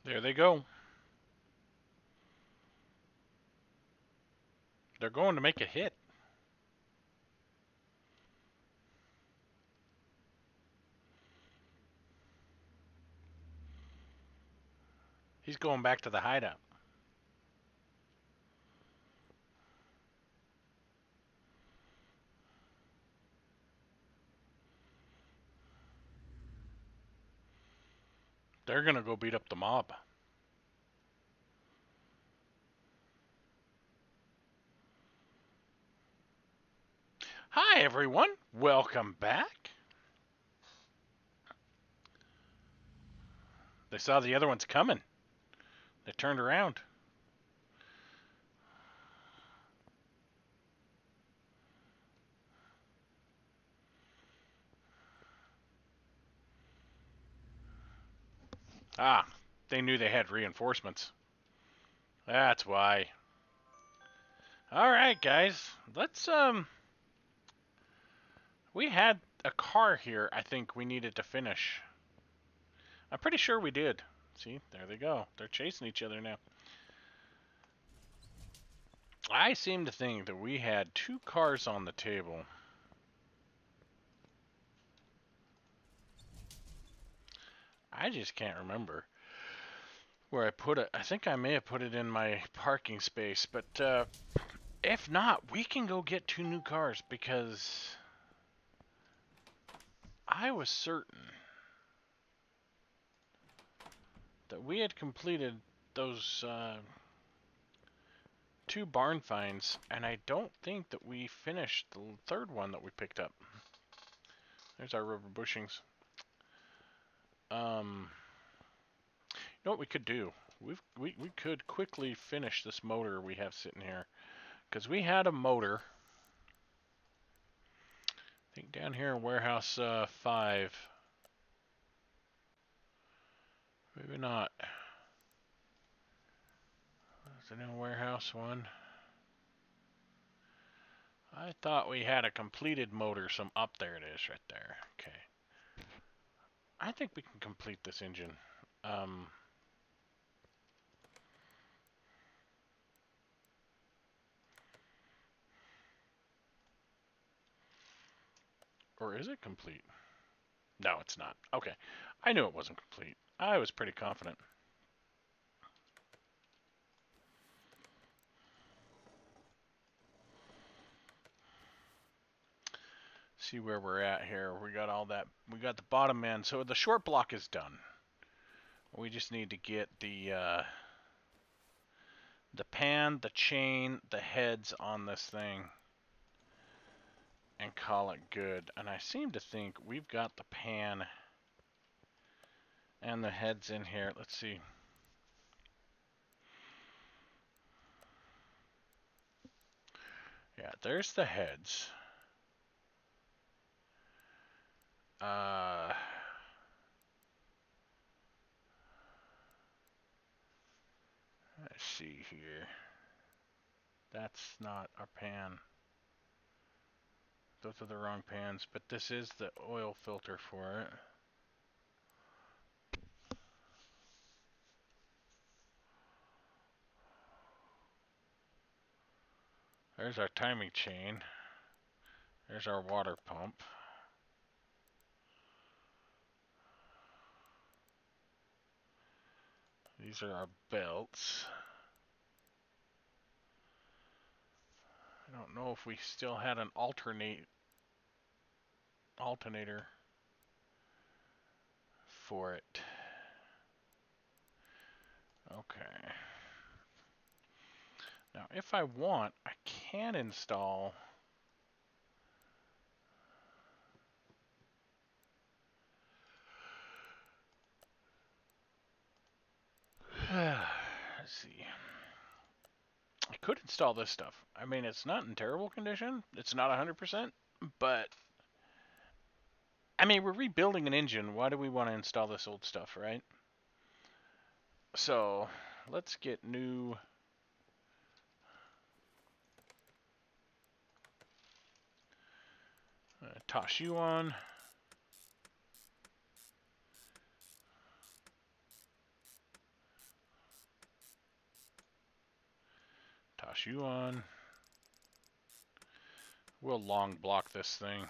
There they go. They're going to make a hit. He's going back to the hideout. They're going to go beat up the mob. Hi, everyone. Welcome back. They saw the other ones coming. They turned around. Ah, they knew they had reinforcements. That's why. All right, guys. We had a car here I think we needed to finish. I'm pretty sure we did. See, there they go. They're chasing each other now. I seem to think that we had 2 cars on the table. I just can't remember where I put it. I think I may have put it in my parking space, but if not, we can go get 2 new cars because I was certain that we had completed those 2 barn finds, and I don't think that we finished the 3rd one that we picked up. There's our river bushings. You know what we could do? We could quickly finish this motor we have sitting here, because we had a motor. I think down here in warehouse 5. Maybe not. Is it in warehouse 1? I thought we had a completed motor. Some up there it is, right there. Okay. I think we can complete this engine. Or is it complete? No, it's not. Okay. I knew it wasn't complete. I was pretty confident. See where we're at here. We got all that. We got the bottom end. So the short block is done. We just need to get the pan, the chain, the heads on this thing, and call it good. And I seem to think we've got the pan and the heads in here. Let's see. Yeah, there's the heads. Let's see here. That's not our pan. Those are the wrong pans, but this is the oil filter for it. There's our timing chain. There's our water pump. These are our belts. I don't know if we still had an alternator for it. Okay. Now, if I want, I can install let's see. I could install this stuff. I mean, it's not in terrible condition. It's not 100%, but I mean, we're rebuilding an engine. Why do we want to install this old stuff, right? So, let's get new. Toss you on. toss you on. We'll long block this thing.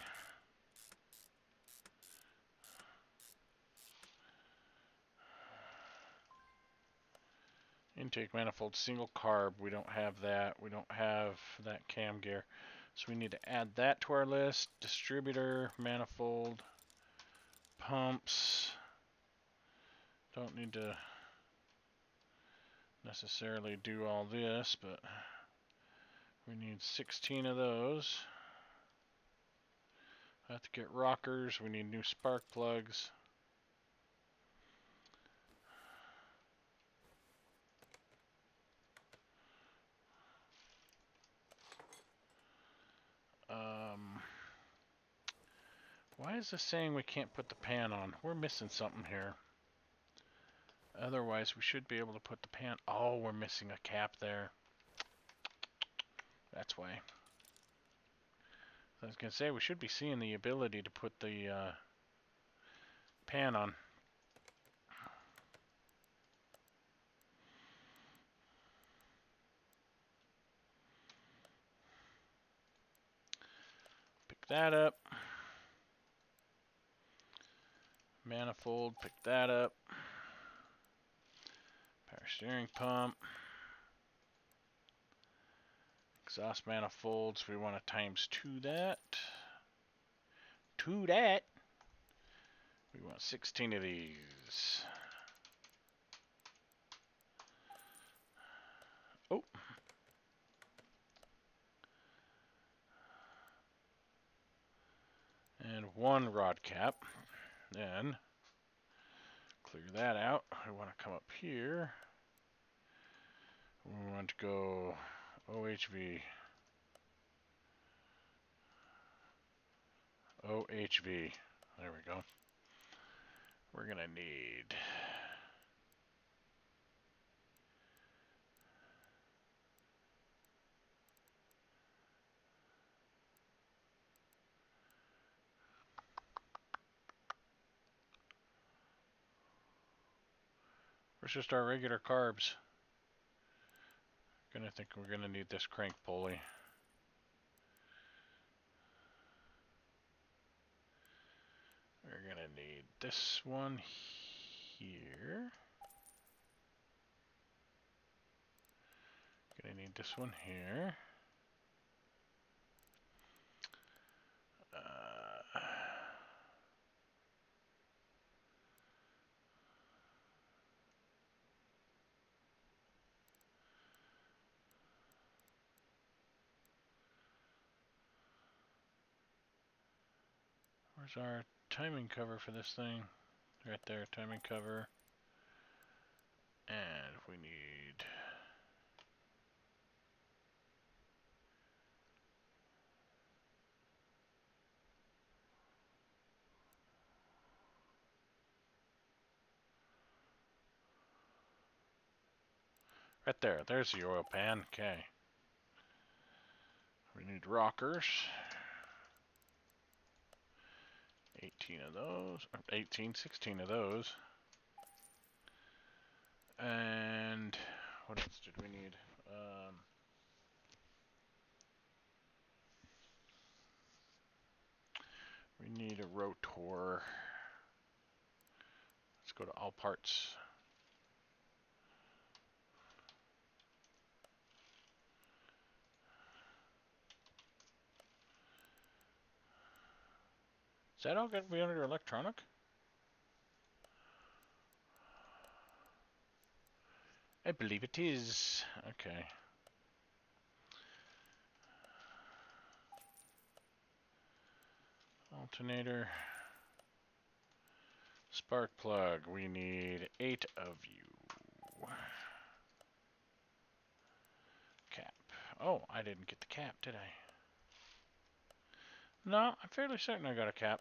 Intake manifold, single carb. We don't have that. We don't have that cam gear. So we need to add that to our list. Distributor, manifold, pumps. Don't need to necessarily do all this, but we need 16 of those. I have to get rockers. We need new spark plugs. Why is this saying we can't put the pan on? We're missing something here. Otherwise, we should be able to put the pan... Oh, we're missing a cap there. That's why. I was going to say, we should be seeing the ability to put the pan on. Pick that up. Manifold, pick that up. Power steering pump. Exhaust manifolds, we want to times 2 that. We want 16 of these. Oh. And 1 rod cap. Then clear that out. I want to come up here. We want to go OHV. OHV. There we go. We're going to need It's just our regular carbs. I think we're gonna need this crank pulley. We're gonna need this one here. Gonna need this one here. Where's our timing cover for this thing? Right there, timing cover. And we need right there. There's the oil pan. Okay. We need rockers. 18 of those. 16 of those. And what else did we need? We need a rotor. Let's go to all parts. Is that all going to be under electronic? I believe it is. Okay. Alternator. Spark plug. We need 8 of you. Cap. Oh, I didn't get the cap, did I? No, I'm fairly certain I got a cap.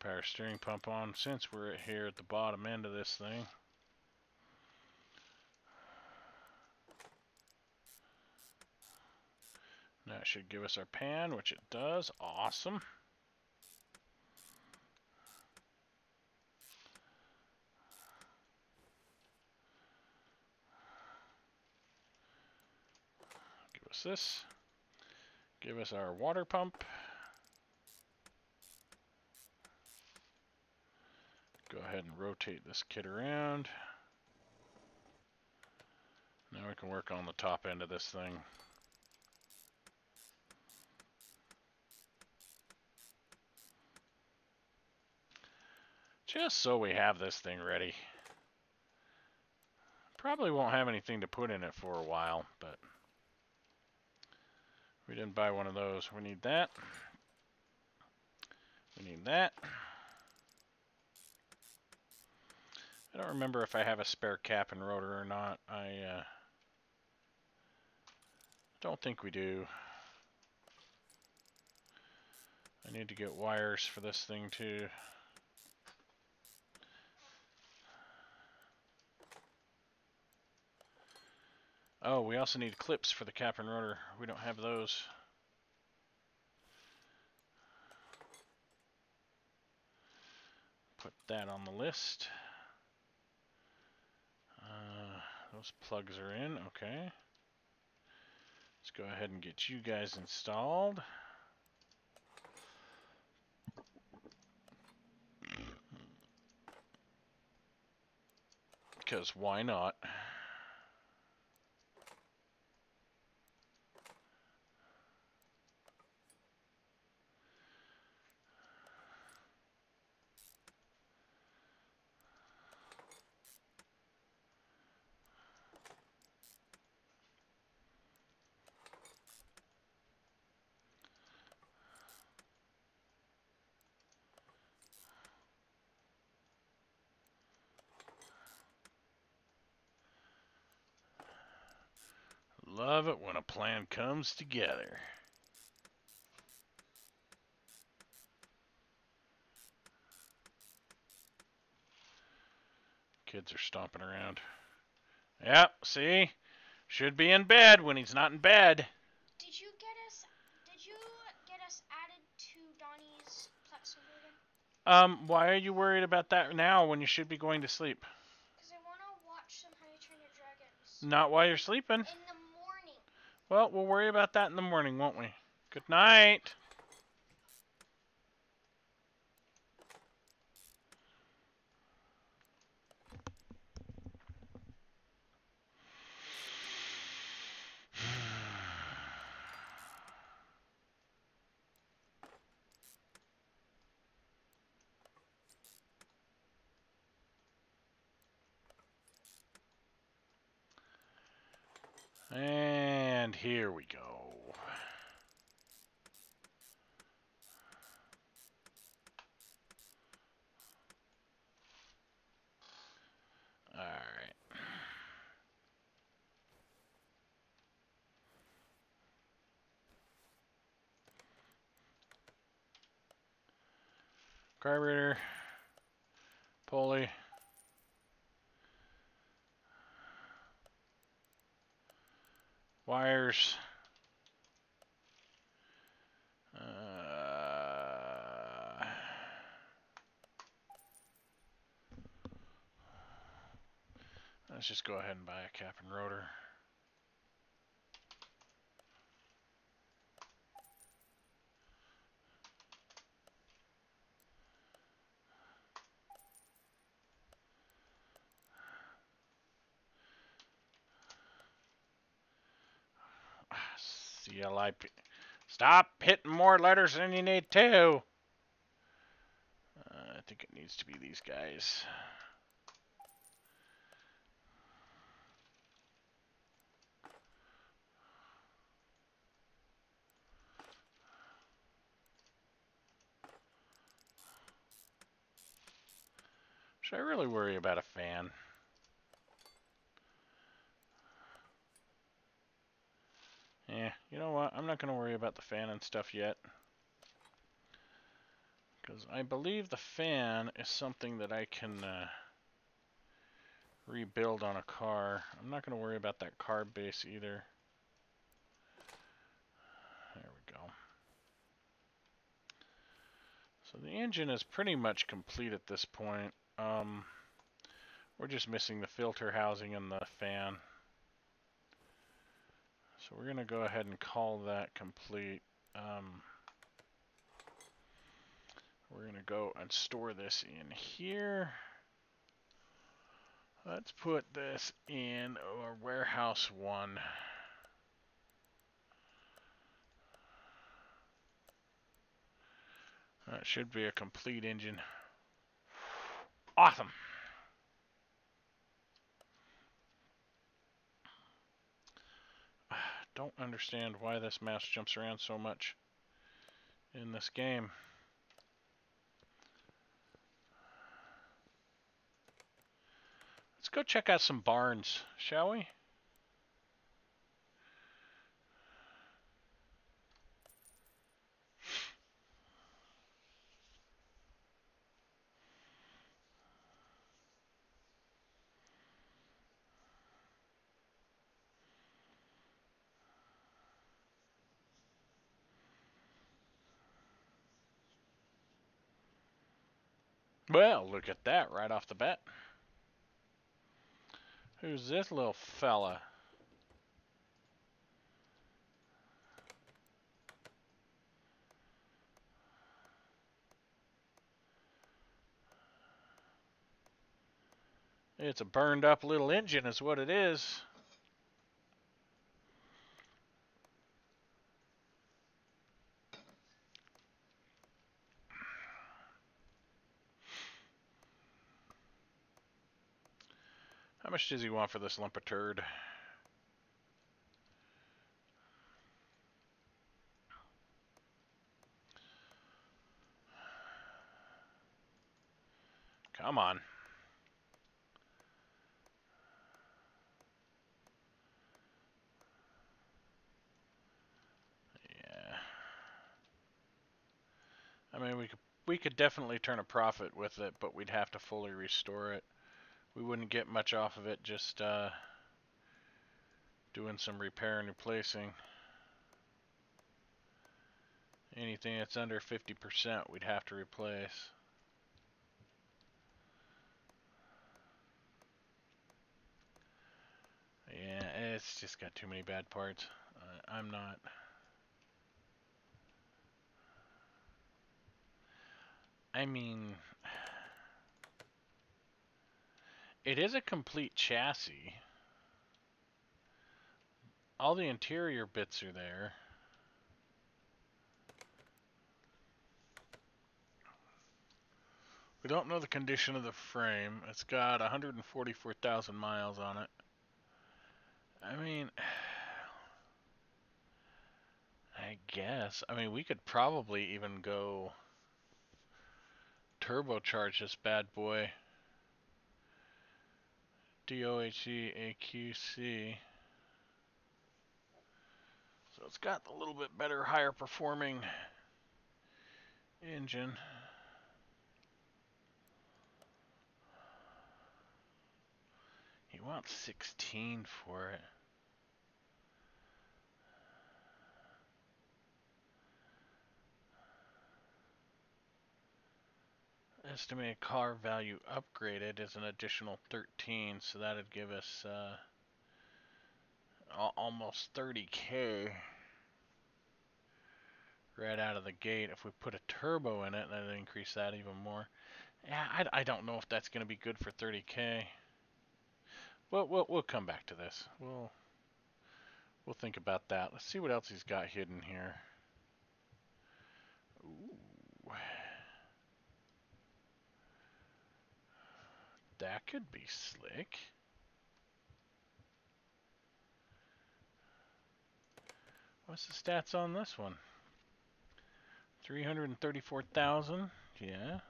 a power steering pump on since we're here at the bottom end of this thing. Now it should give us our pan, which it does. Awesome. Give us this. Give us our water pump. Go ahead and rotate this kit around. Now we can work on the top end of this thing. Just so we have this thing ready. Probably won't have anything to put in it for a while, but we didn't buy one of those. We need that. We need that. I don't remember if I have a spare cap and rotor or not. I don't think we do. I need to get wires for this thing too. Oh, we also need clips for the cap and rotor. We don't have those. Put that on the list. Those plugs are in, okay. Let's go ahead and get you guys installed. Because why not? Love it when a plan comes together. Kids are stomping around. Yep, see? Should be in bed when he's not in bed. Did you get us added to Donnie's Plex server again? Why are you worried about that now when you should be going to sleep? Because I want to watch some How to Train Your Dragons. Not while you're sleeping. In the morning. Well, we'll worry about that in the morning, won't we? Good night. And here we go. All right. Carburetor, pulley, wires, let's just go ahead and buy a cap and rotor. CLIP. Stop hitting more letters than you need to. I think it needs to be these guys. Should I really worry about a fan? Yeah, you know what? I'm not going to worry about the fan and stuff yet. Because I believe the fan is something that I can rebuild on a car. I'm not going to worry about that carb base either. There we go. So the engine is pretty much complete at this point. We're just missing the filter housing and the fan. So we're going to go ahead and call that complete. We're going to go and store this in here. Let's put this in our warehouse 1. That should be a complete engine. Awesome. Don't understand why this mouse jumps around so much in this game. Let's go check out some barns, shall we? Well, look at that right off the bat. Who's this little fella? It's a burned up little engine is what it is. How much does he want for this lump of turd? Come on. Yeah. I mean, we could definitely turn a profit with it, but we'd have to fully restore it. We wouldn't get much off of it just doing some repair and replacing. Anything that's under 50% we'd have to replace. Yeah, it's just got too many bad parts. I'm not. I mean, it is a complete chassis. All the interior bits are there. We don't know the condition of the frame. It's got 144,000 miles on it. I mean, I guess. I mean, we could probably even go turbocharge this bad boy. DOHC-AQC. So it's got a little bit better, higher performing engine. He wants 16 for it. Estimated car value upgraded is an additional 13, so that'd give us almost 30K right out of the gate. If we put a turbo in it, that'd increase that even more. Yeah, I don't know if that's going to be good for 30K. We'll come back to this. We'll think about that. Let's see what else he's got hidden here. Ooh. That could be slick. What's the stats on this one? 334,000. Yeah.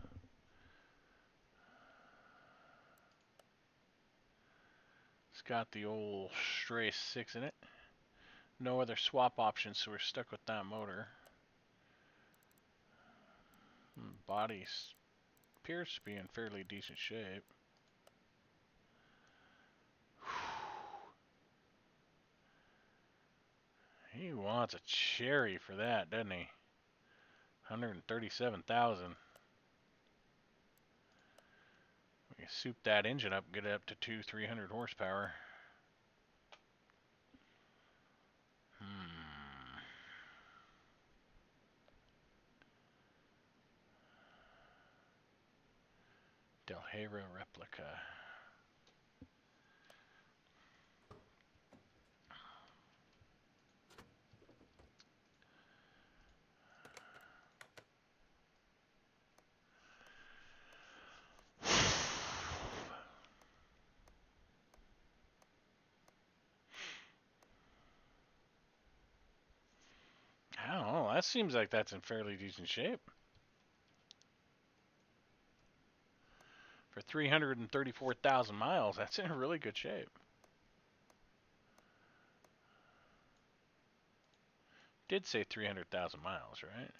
It's got the old stray 6 in it. No other swap options, so we're stuck with that motor. Body appears to be in fairly decent shape. He wants a cherry for that, doesn't he? 137,000. We can soup that engine up, get it up to 300 horsepower. Del Hera replica. I don't know. That seems like that's in fairly decent shape. For 334,000 miles, that's in really good shape. Did say 300,000 miles, right?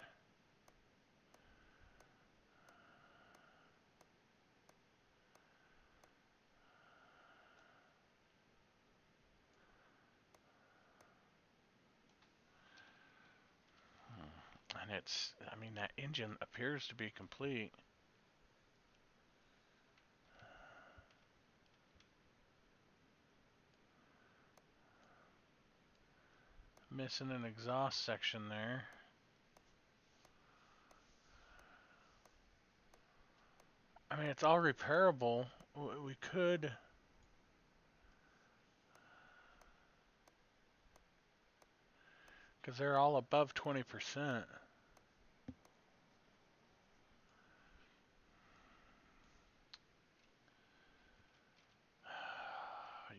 And it's, I mean, that engine appears to be complete. Missing an exhaust section there. I mean, it's all repairable. We could... because they're all above 20%.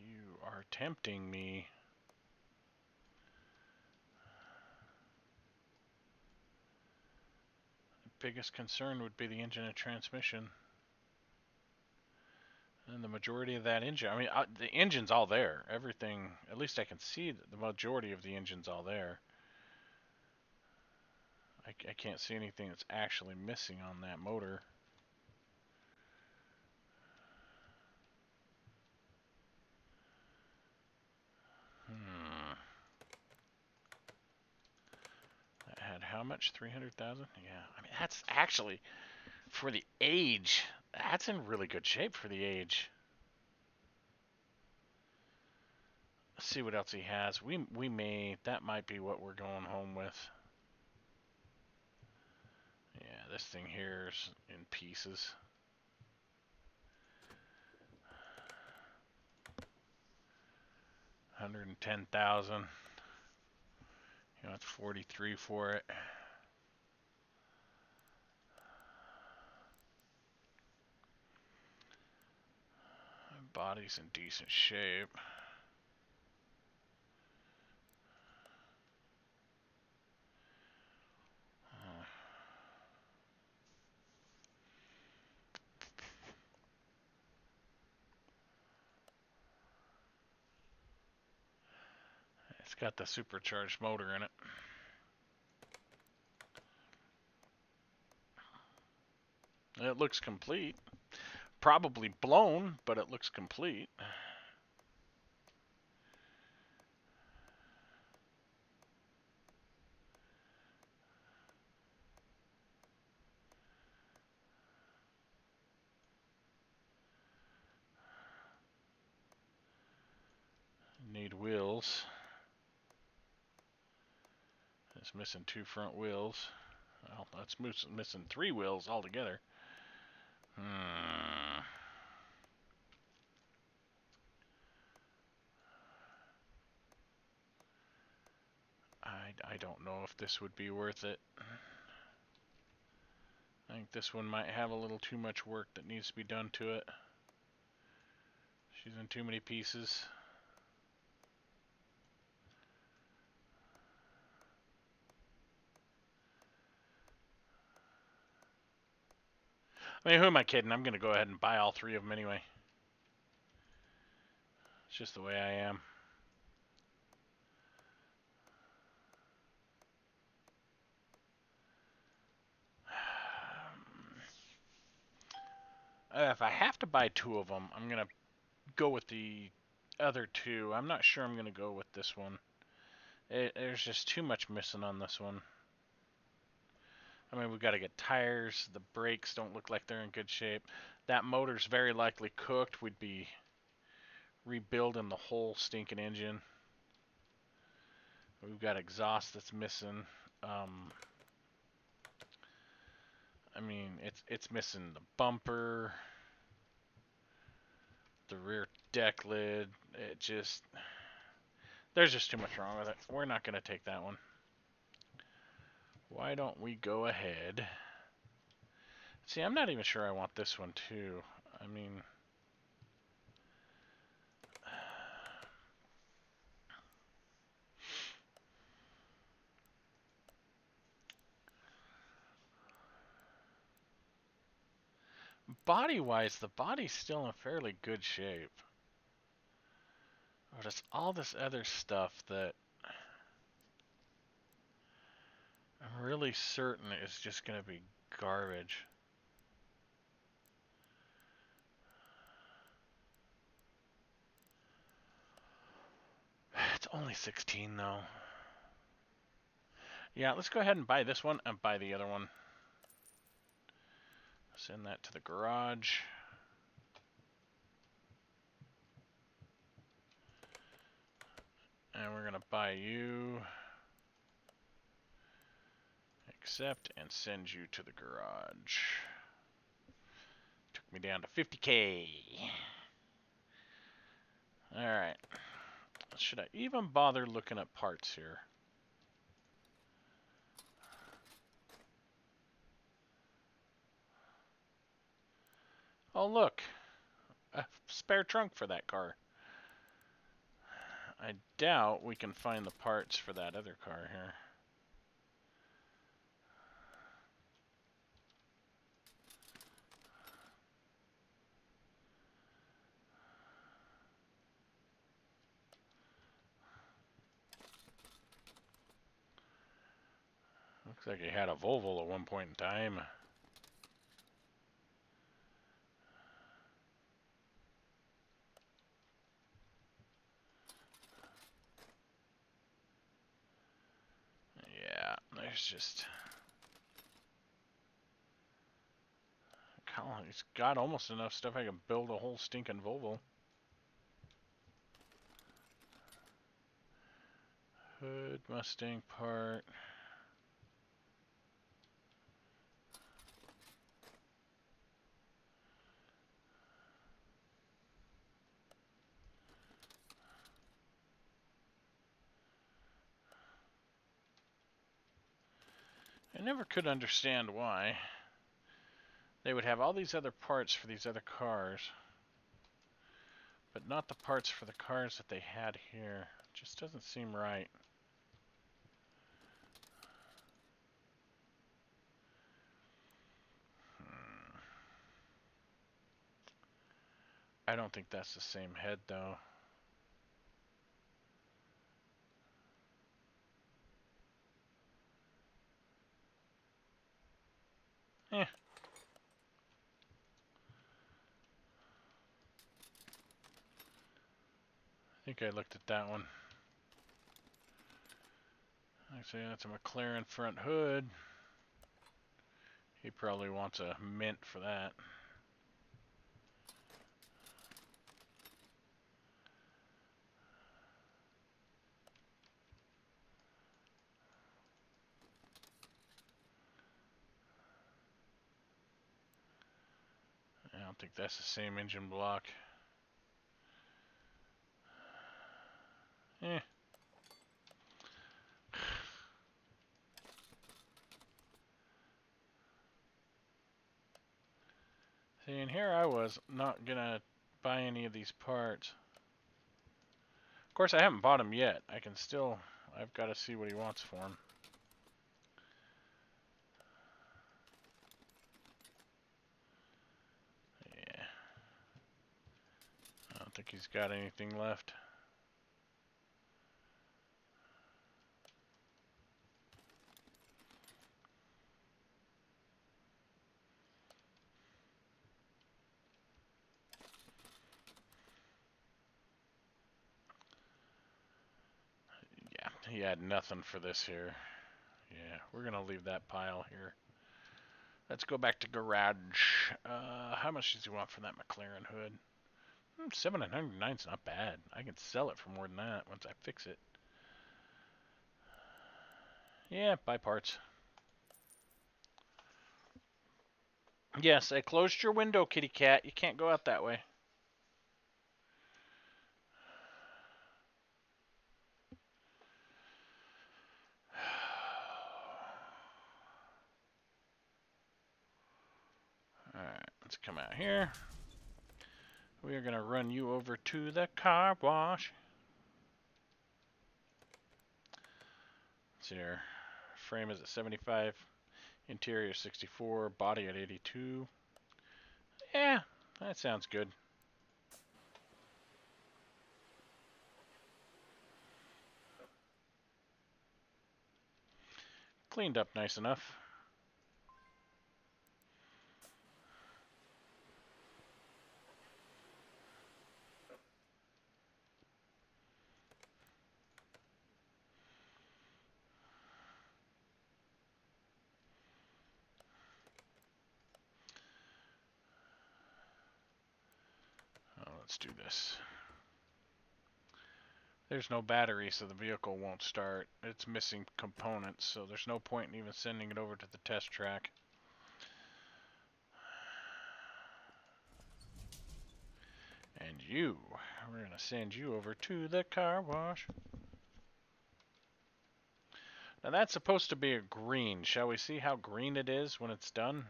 You are tempting me. The biggest concern would be the engine and transmission. And the majority of that engine, I mean, the engine's all there. Everything, at least I can see that the majority of the engine's all there. I can't see anything that's actually missing on that motor. That had how much? 300,000? Yeah, I mean, that's actually, for the age, that's in really good shape for the age. Let's see what else he has. We may, that might be what we're going home with. Yeah, this thing here's in pieces. $110,000. You know, it's 43 for it. Body's in decent shape. It's got the supercharged motor in it. It looks complete. Probably blown, but it looks complete. Need wheels. It's missing 2 front wheels. Well, that's missing 3 wheels altogether. I don't know if this would be worth it. I think this one might have a little too much work that needs to be done to it. She's in too many pieces. I mean, who am I kidding? I'm going to go ahead and buy all 3 of them anyway. It's just the way I am. If I have to buy two of them, I'm gonna go with the other two. I'm not sure I'm gonna go with this one. There's just too much missing on this one. I mean, we've got to get tires. The brakes don't look like they're in good shape. That motor's very likely cooked. We'd be rebuilding the whole stinking engine. We've got exhaust that's missing. I mean, it's missing the bumper, the rear deck lid. There's just too much wrong with it. We're not going to take that one. Why don't we go ahead? See, I'm not even sure I want this one too. I mean, body-wise, the body's still in fairly good shape. But it's all this other stuff that I'm really certain is just going to be garbage. It's only 16 though. Yeah, let's go ahead and buy this one and buy the other one. Send that to the garage. And we're going to buy you. Accept and send you to the garage. Took me down to 50K. Alright. Should I even bother looking at parts here? Oh, look. A spare trunk for that car. I doubt we can find the parts for that other car here. Looks like he had a Volvo at one point in time. Yeah, there's just... He's got almost enough stuff I can build a whole stinking Volvo. Hood, Mustang part. I never could understand why they would have all these other parts for these other cars, but not the parts for the cars that they had here. It just doesn't seem right. I don't think that's the same head, though. Eh. I think I looked at that one. Actually, that's a McLaren front hood. He probably wants a mint for that. I don't think that's the same engine block. Eh. See, and here I was not gonna buy any of these parts. Of course, I haven't bought them yet. I've got to see what he wants for them. Yeah. I don't think he's got anything left. He had nothing for this here. Yeah, we're gonna leave that pile here. Let's go back to garage. How much does he want for that McLaren hood? 709 is not bad. I can sell it for more than that once I fix it. Yeah, buy parts. Yes, I closed your window, kitty cat. You can't go out that way. Alright, let's come out here. We are going to run you over to the car wash. Let's see here. Frame is at 75. Interior 64. Body at 82. Yeah, that sounds good. Cleaned up nice enough. Let's do this. There's no battery, so the vehicle won't start. It's missing components, so there's no point in even sending it over to the test track. And you, we're going to send you over to the car wash. Now that's supposed to be a green. Shall we see how green it is when it's done?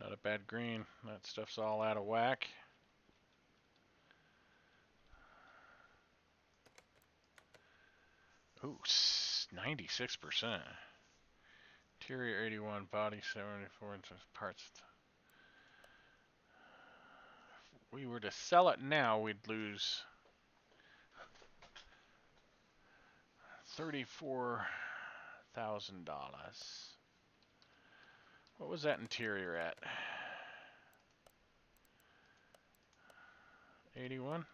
Not a bad green. That stuff's all out of whack. Ooh, 96%. Interior 81, body 74, parts. If we were to sell it now, we'd lose $34,000. What was that interior at? 81?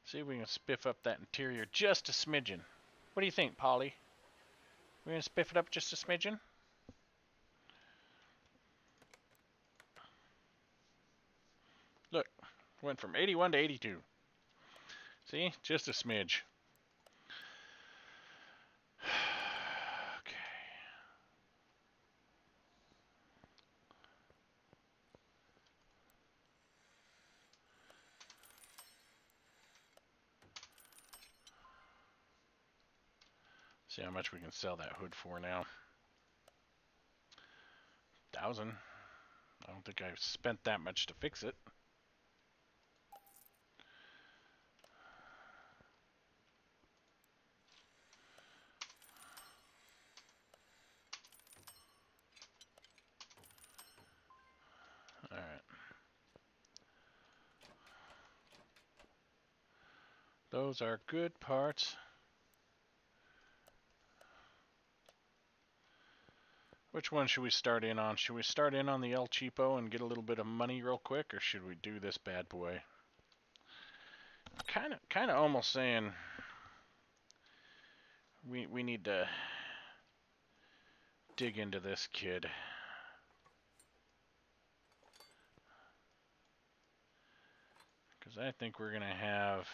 See if we can spiff up that interior just a smidgen. What do you think, Polly? We're going to spiff it up just a smidgen? Look, went from 81 to 82. See? Just a smidge. Okay. See how much we can sell that hood for now. 1,000. I don't think I've spent that much to fix it. Alright. Those are good parts. Which one should we start in on? Should we start in on the El Cheapo and get a little bit of money real quick, or should we do this bad boy? Kind of almost saying we need to dig into this kid. Because I think we're going to have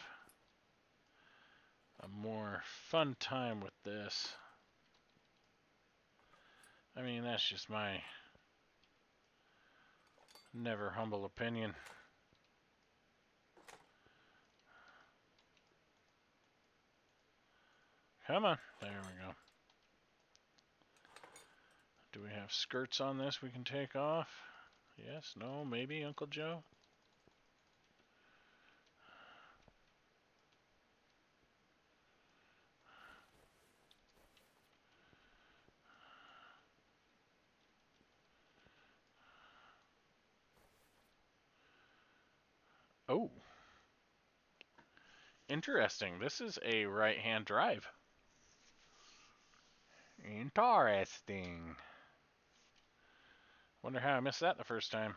a more fun time with this. I mean, that's just my never humble opinion. Come on. There we go. Do we have skirts on this we can take off? Yes, no, maybe, Uncle Joe? Oh. Interesting. This is a right-hand drive. Interesting. Wonder how I missed that the first time.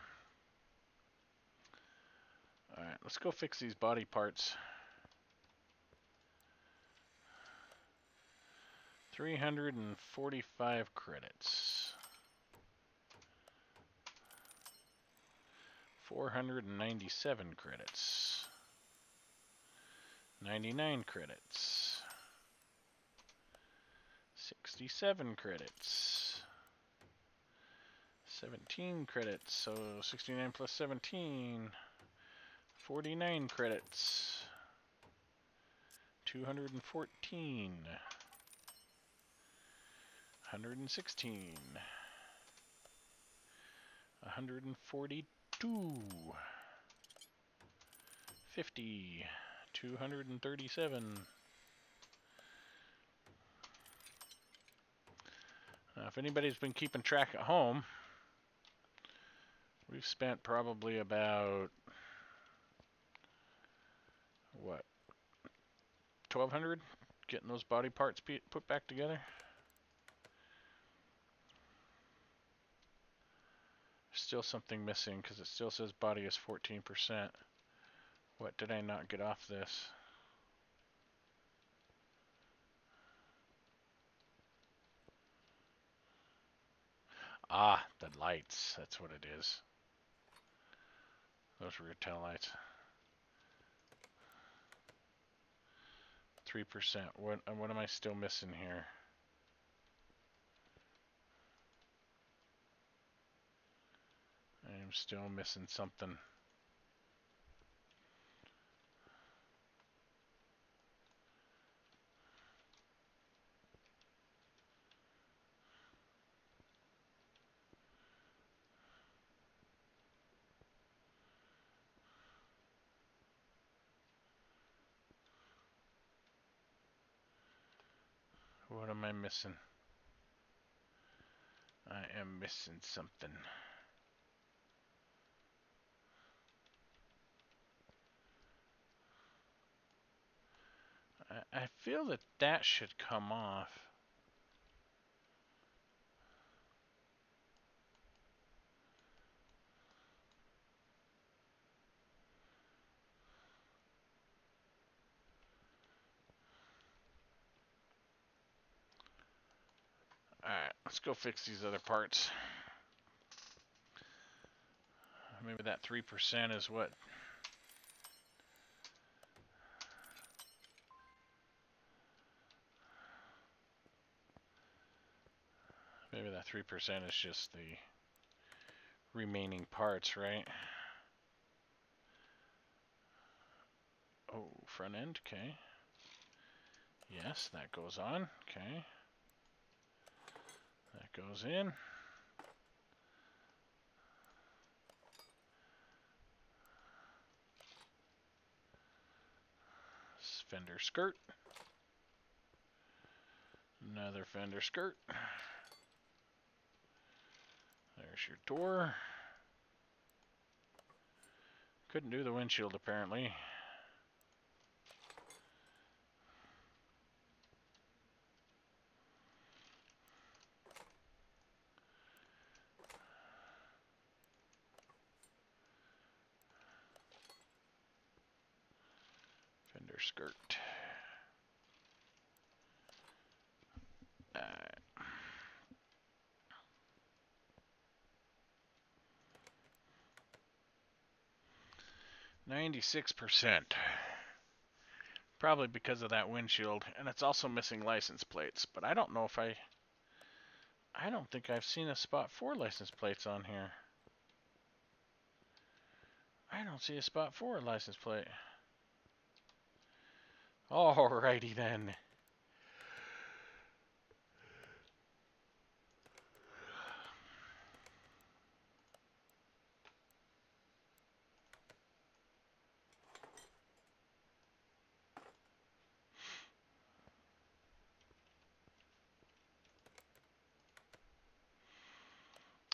Alright, let's go fix these body parts. 345 credits. 497 credits. 99 credits. 67 credits. 17 credits, so 69 plus 17. 49 credits. 214. 116. 142. 50. 237. Now, if anybody's been keeping track at home, we've spent probably about, what, 1,200 getting those body parts put back together. Still something missing because it still says body is 14%. What did I not get off this? Ah, the lights. That's what it is. Those rear tail lights. 3%. What am I still missing here? I am still missing something. What am I missing? I am missing something. I feel that that should come off. Alright, let's go fix these other parts. Maybe that 3% is what... Maybe that 3% is just the remaining parts, right? Oh, front end, okay. Yes, that goes on, okay. That goes in. Fender skirt. Another fender skirt. There's your door. Couldn't do the windshield apparently. Fender skirt. 96%. Probably because of that windshield, and it's also missing license plates, but I don't know if I don't think I've seen a spot for license plates on here. I don't see a spot for a license plate. Alrighty then.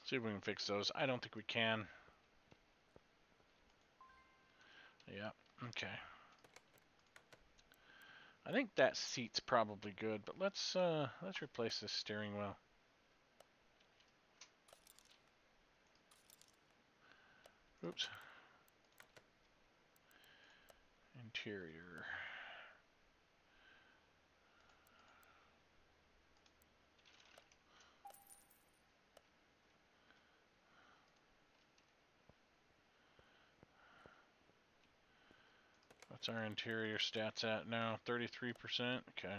See if we can fix those. I don't think we can. Yeah, okay. I think that seat's probably good, but let's replace this steering wheel. Oops. interior. What's our interior stats at now? 33%? Okay.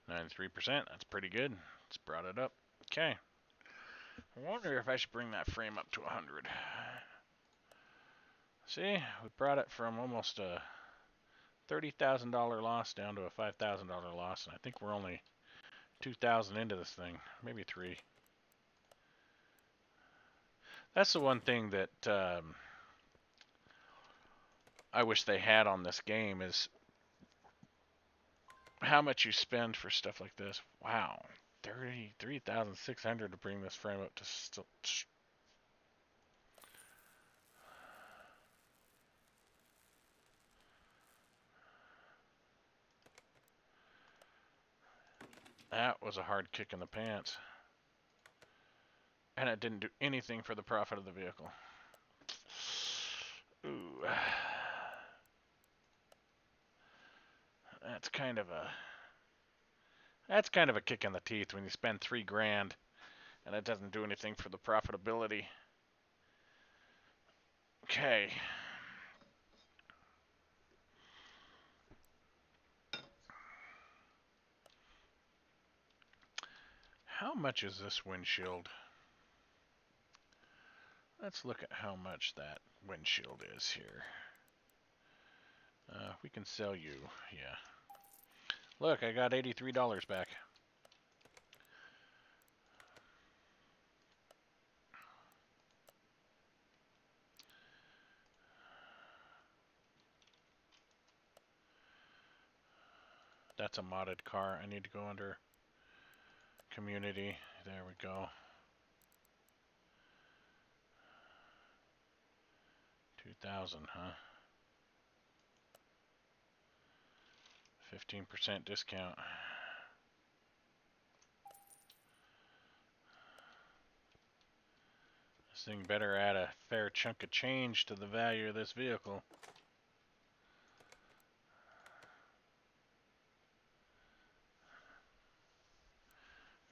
%. That's pretty good. Let's brought it up. Okay. I wonder if I should bring that frame up to 100. See, we brought it from almost a $30,000 loss down to a $5,000 loss, and I think we're only 2,000 into this thing, maybe 3. That's the one thing that I wish they had on this game is how much you spend for stuff like this. Wow, 33,600 to bring this frame up to still. That was a hard kick in the pants. And it didn't do anything for the profit of the vehicle. Ooh. That's kind of a kick in the teeth when you spend $3,000 and it doesn't do anything for the profitability. Okay. How much is this windshield? Let's look at how much that windshield is here. We can sell you, yeah. Look, I got $83 back. That's a modded car. I need to go under community. There we go. 2,000, huh? 15% discount. This thing better add a fair chunk of change to the value of this vehicle.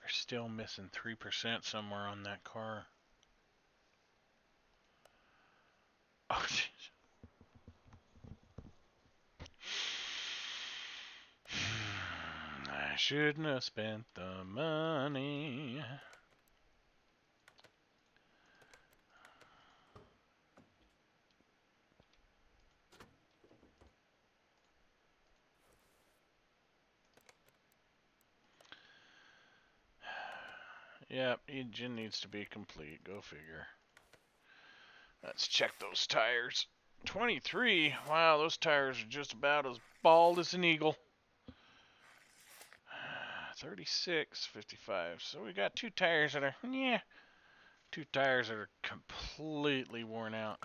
We're still missing 3% somewhere on that car. Oh, jeez. I shouldn't have spent the money. Yep, engine needs to be complete. Go figure. Let's check those tires. 23. Wow, those tires are just about as bald as an eagle. 36, 55. So we got 2 tires that are, yeah, 2 tires that are completely worn out.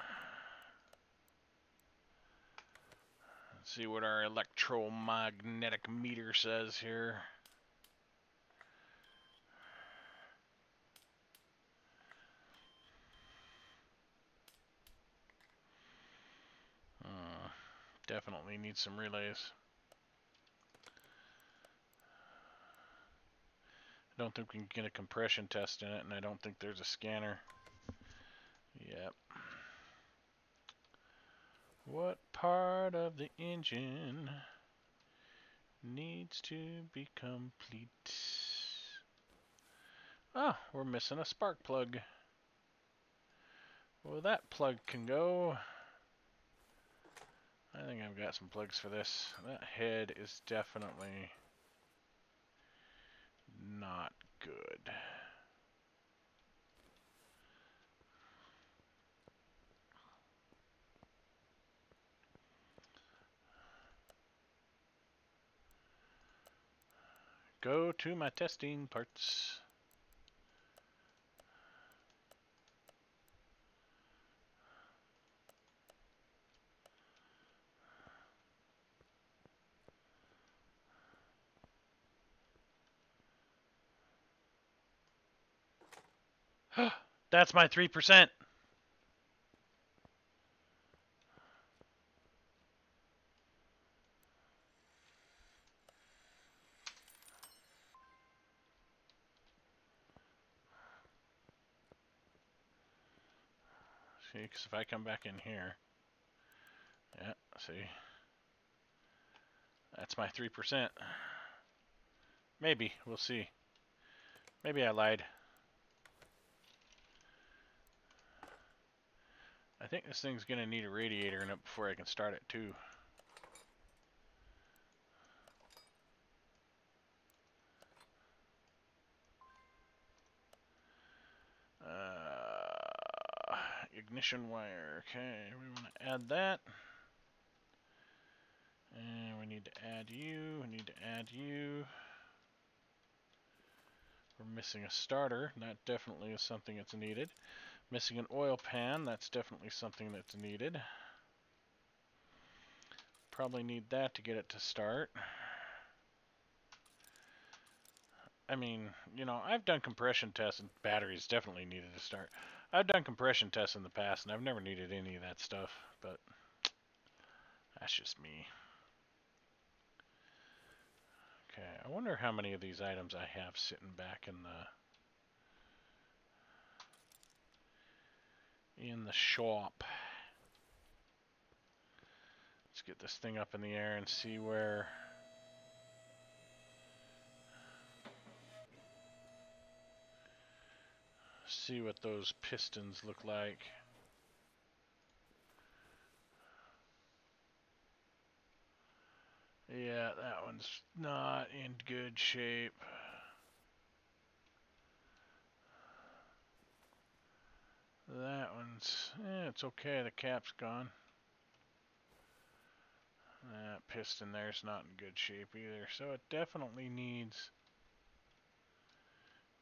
Let's see what our electromagnetic meter says here. Definitely need some relays. I don't think we can get a compression test in it, and I don't think there's a scanner. Yep. What part of the engine needs to be complete? Oh, we're missing a spark plug. Well, that plug can go. I think I've got some plugs for this. That head is definitely not good. Go to my testing parts. That's my 3%. See, because if I come back in here, yeah, see, that's my 3%. Maybe, we'll see. Maybe I lied. I think this thing's gonna need a radiator in it before I can start it too. Ignition wire. Okay, we want to add that. And we need to add you. We need to add you. We're missing a starter. That definitely is something that's needed. Missing an oil pan. That's definitely something that's needed. Probably need that to get it to start. I mean, you know, I've done compression tests and batteries definitely needed to start. I've done compression tests in the past and I've never needed any of that stuff, but that's just me. Okay, I wonder how many of these items I have sitting back in the shop. Let's get this thing up in the air and see where. See what those pistons look like. Yeah, that one's not in good shape. That one's, it's okay, the cap's gone. That piston there's not in good shape either, so it definitely needs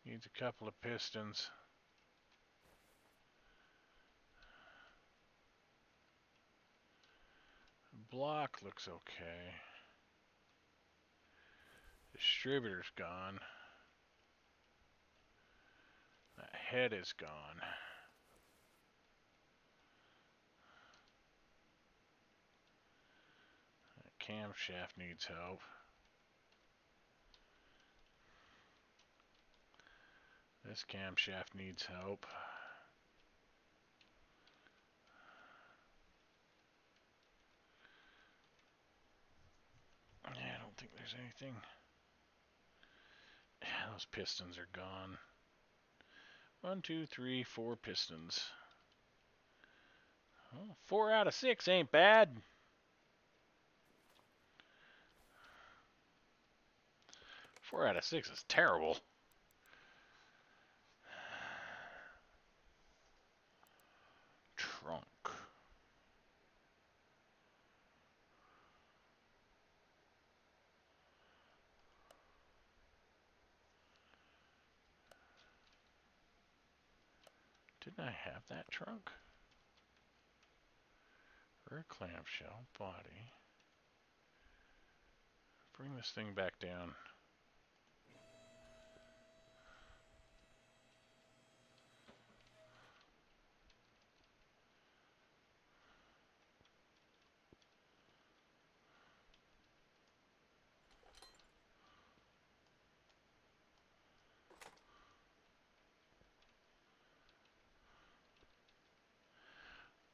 a couple of pistons. Block looks okay. Distributor's gone. That head is gone. That camshaft needs help. This camshaft needs help. Yeah, I don't think there's anything. Yeah, those pistons are gone. 1, 2, 3, 4 pistons. Well, 4 out of 6 ain't bad. 4 out of 6 is terrible. Trunk. Didn't I have that trunk? Rear clamshell, body. Bring this thing back down.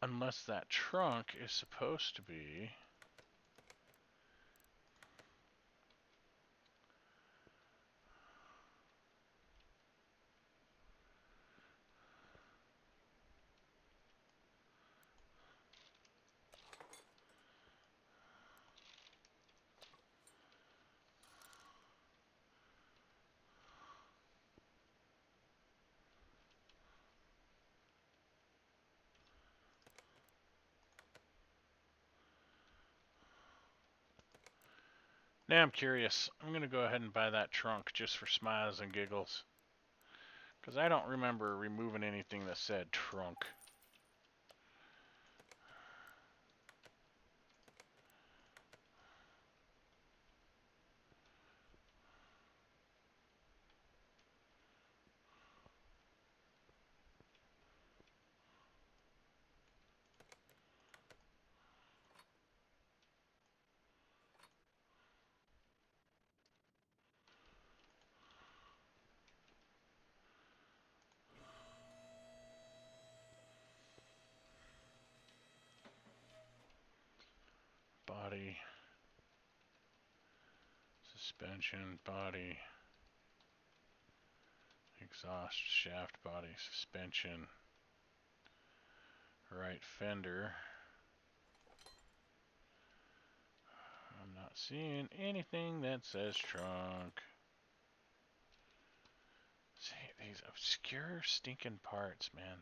Unless that trunk is supposed to be... Now I'm curious. I'm going to go ahead and buy that trunk just for smiles and giggles. Because I don't remember removing anything that said trunk. body, suspension, body, exhaust, shaft, body, suspension, right fender. I'm not seeing anything that says trunk. See, these obscure stinking parts, man.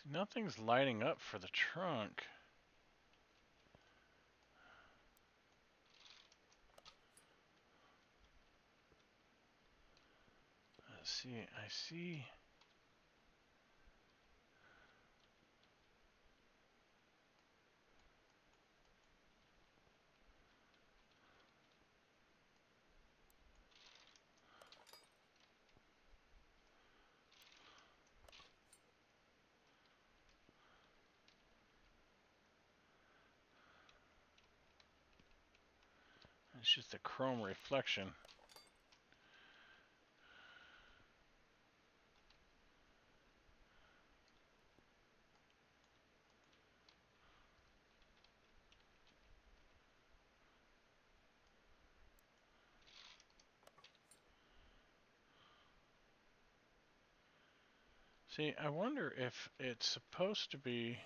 See, nothing's lighting up for the trunk. Let's see, I see. It's just a chrome reflection. See, I wonder if it's supposed to be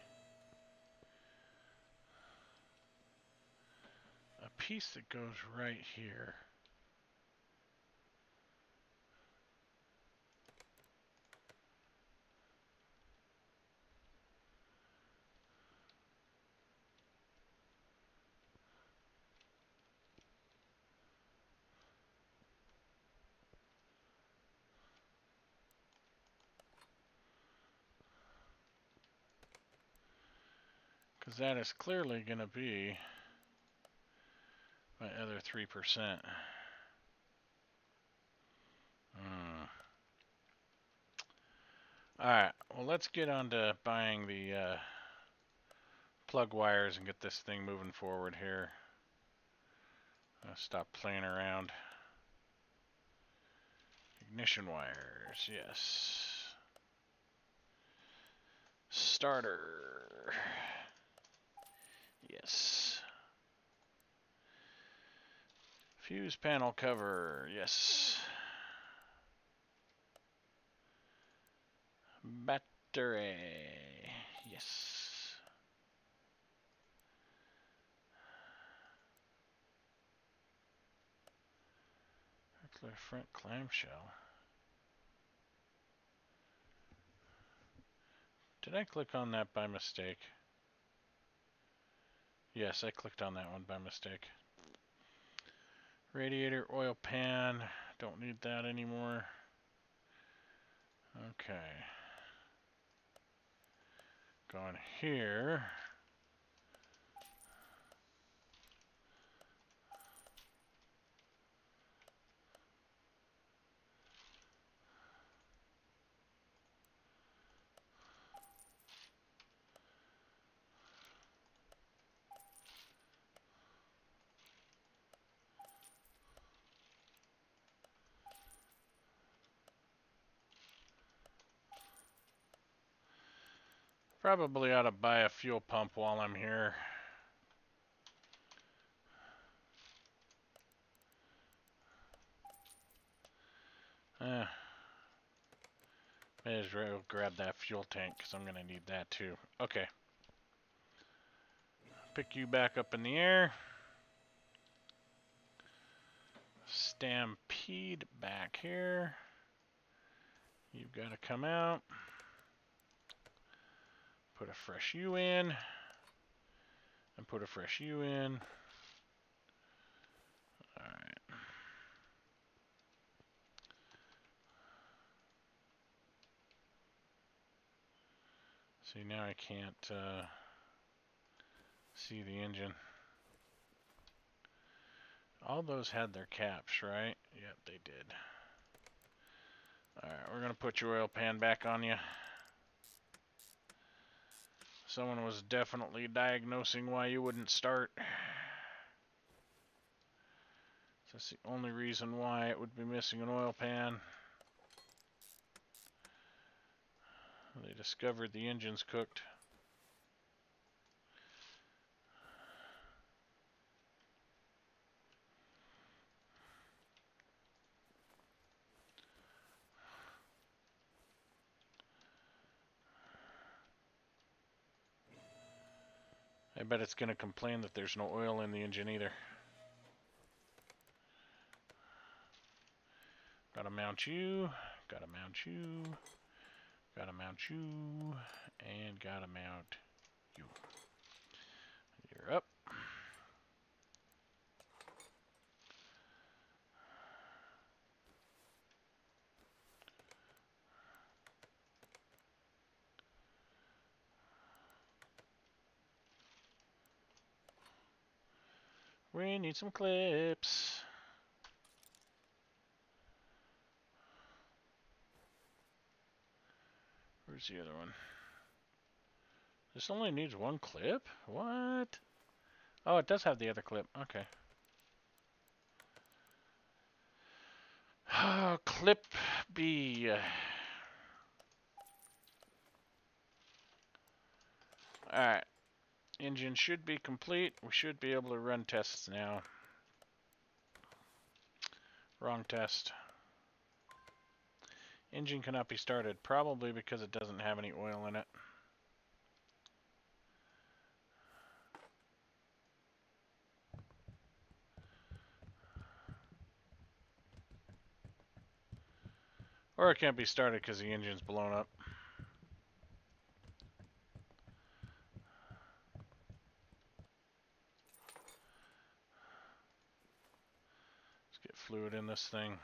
a piece that goes right here. Because that is clearly going to be my other 3%. Alright, well let's get on to buying the plug wires and get this thing moving forward here. Stop playing around. Ignition wires, yes. Starter. Yes. Fuse panel cover, yes. Battery, yes. Circular front clamshell. Did I click on that by mistake? Yes, I clicked on that one by mistake. Radiator oil pan. Don't need that anymore. Okay. Going here. Probably ought to buy a fuel pump while I'm here. May as well grab that fuel tank because I'm gonna need that too. Okay. Pick you back up in the air. Stampede back here. You've got to come out. Put a fresh U in. And put a fresh U in. Alright. See, now I can't see the engine. All those had their caps, right? Yep, they did. Alright, we're going to put your oil pan back on you. Someone was definitely diagnosing why you wouldn't start. That's the only reason why it would be missing an oil pan. They discovered the engine's cooked. I bet it's going to complain that there's no oil in the engine either. Gotta mount you, gotta mount you, gotta mount you, and gotta mount you. You're up. We need some clips. Where's the other one? This only needs one clip? What? Oh, it does have the other clip. Okay. Clip B. Alright. Engine should be complete. We should be able to run tests now. Wrong test. Engine cannot be started, probably because it doesn't have any oil in it. Or it can't be started because the engine's blown up. Let's get fluid in this thing.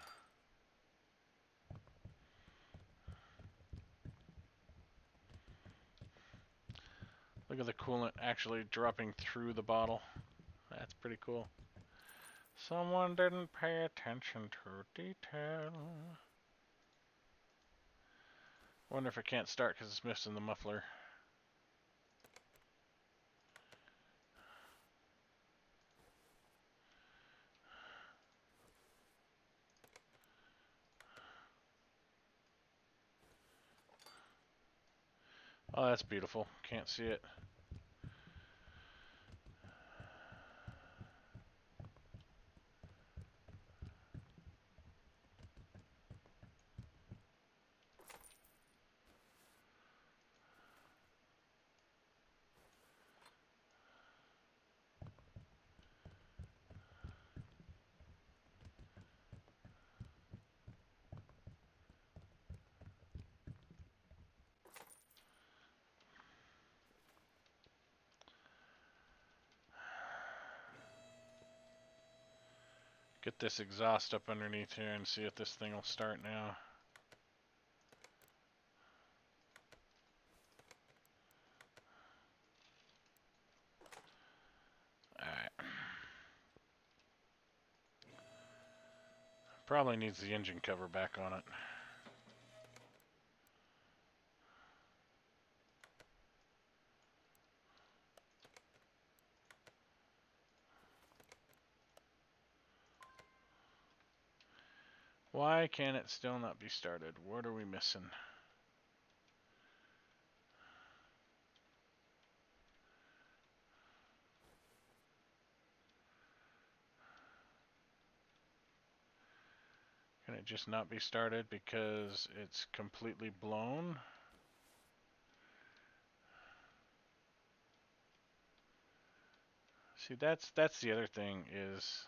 Look at the coolant actually dropping through the bottle. That's pretty cool. Someone didn't pay attention to detail. Wonder if it can't start because it's missing the muffler. Oh, that's beautiful. Can't see it. Get this exhaust up underneath here and see if this thing will start now. Alright. Probably needs the engine cover back on it. Why can it still not be started? What are we missing? Can it just not be started because it's completely blown? See, that's the other thing is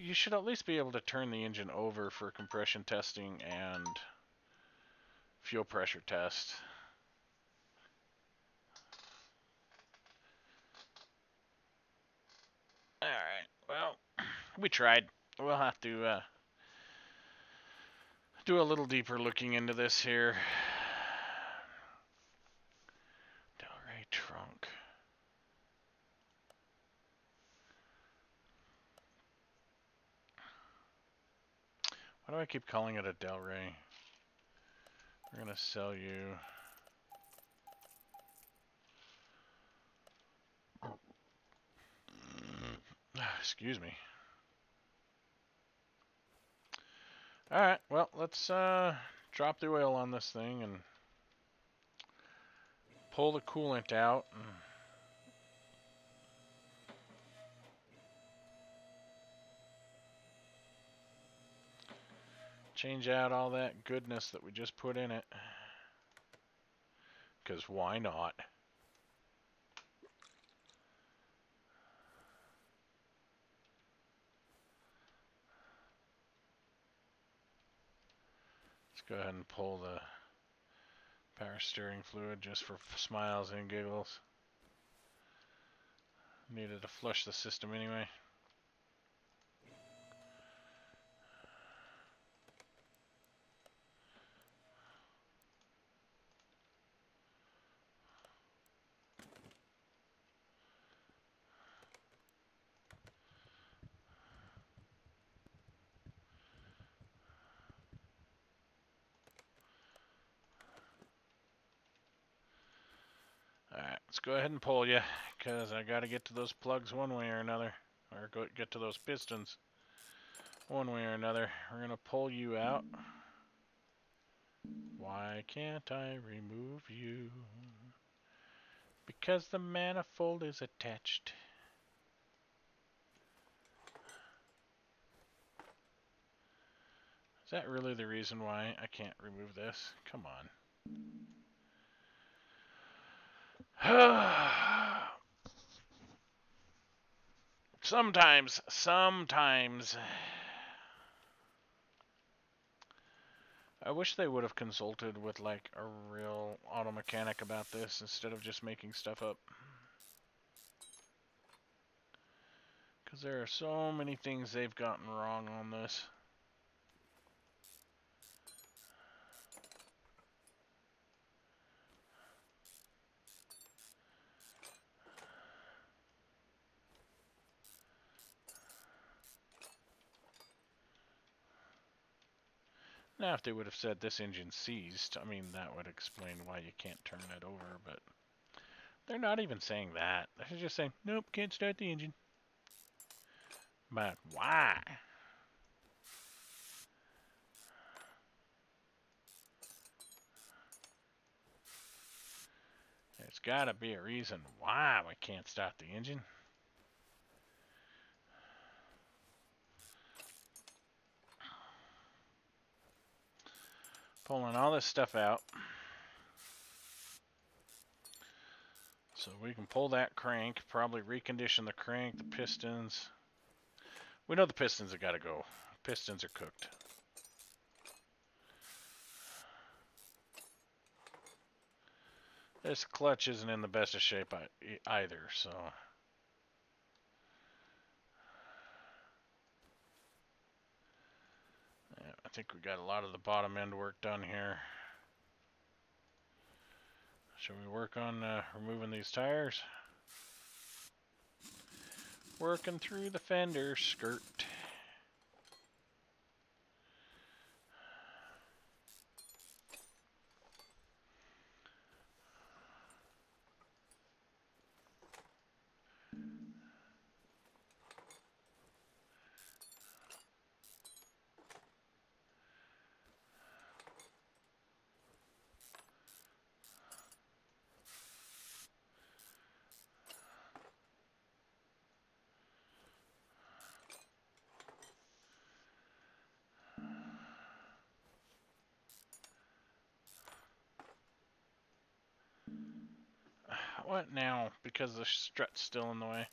you should at least be able to turn the engine over for compression testing and fuel pressure test. Alright, well, we tried. We'll have to do a little deeper looking into this here. Delray trunk. Why do I keep calling it a Delray? We're gonna sell you. Excuse me. Alright, well, let's drop the oil on this thing and pull the coolant out. Change out all that goodness that we just put in it. Because why not? Let's go ahead and pull the power steering fluid just for smiles and giggles. Needed to flush the system anyway. Alright, let's go ahead and pull you, because I gotta get to those plugs one way or another. Or get to those pistons one way or another. We're gonna pull you out. Why can't I remove you? Because the manifold is attached. Is that really the reason why I can't remove this? Come on. Sometimes. I wish they would have consulted with like a real auto mechanic about this instead of just making stuff up. Because there are so many things they've gotten wrong on this. Now, if they would have said this engine seized, I mean, that would explain why you can't turn it over, but they're not even saying that. They're just saying, nope, can't start the engine. But why? There's got to be a reason why we can't start the engine. Pulling all this stuff out. So we can pull that crank, probably recondition the crank, the pistons. We know the pistons have got to go. Pistons are cooked. This clutch isn't in the best of shape either, so... Yeah, I think we got a lot of the bottom end work done here. Shall we work on removing these tires? Working through the fender skirt. What now? Because the strut's still in the way.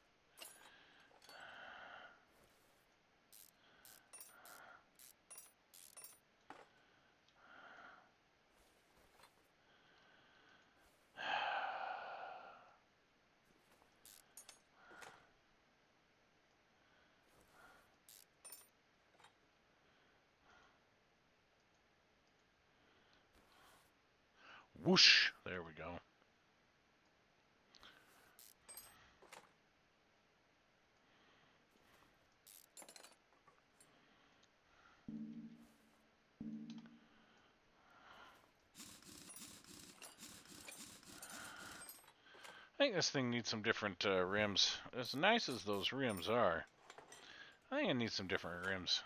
Whoosh! There we go. I think this thing needs some different rims. As nice as those rims are, I think it needs some different rims.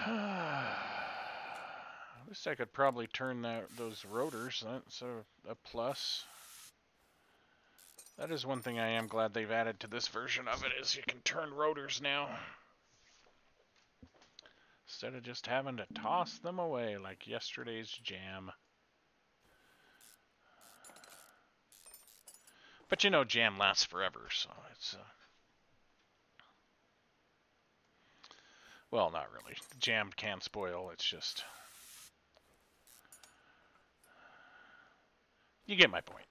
At least I could probably turn those rotors. That's a plus. That is one thing I am glad they've added to this version of it, is you can turn rotors now. Instead of just having to toss them away like yesterday's jam. But you know, jam lasts forever, so it's... well, not really. Jam can spoil, it's just... you get my point.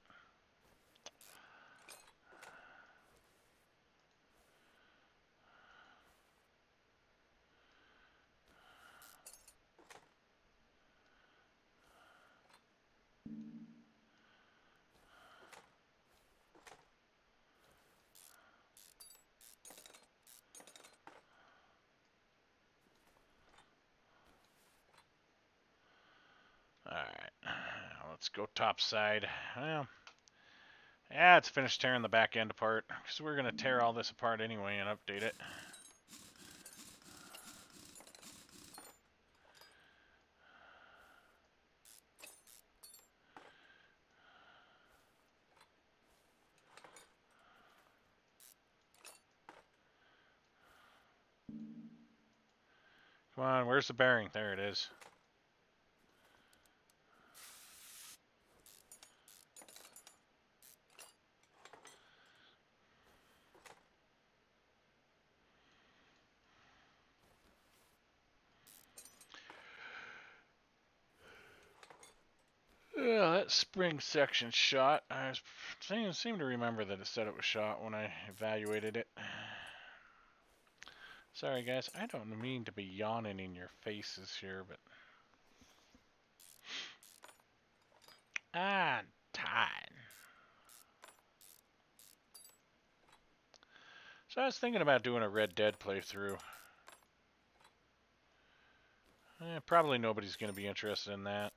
Alright, let's go top side. Well, yeah, it's finished tearing the back end apart, because we're going to tear all this apart anyway and update it. Come on, where's the bearing? There it is. Yeah, that spring section shot. I seem to remember that it said it was shot when I evaluated it. Sorry, guys. I don't mean to be yawning in your faces here, but... I'm tired. So I was thinking about doing a Red Dead playthrough. Probably nobody's going to be interested in that.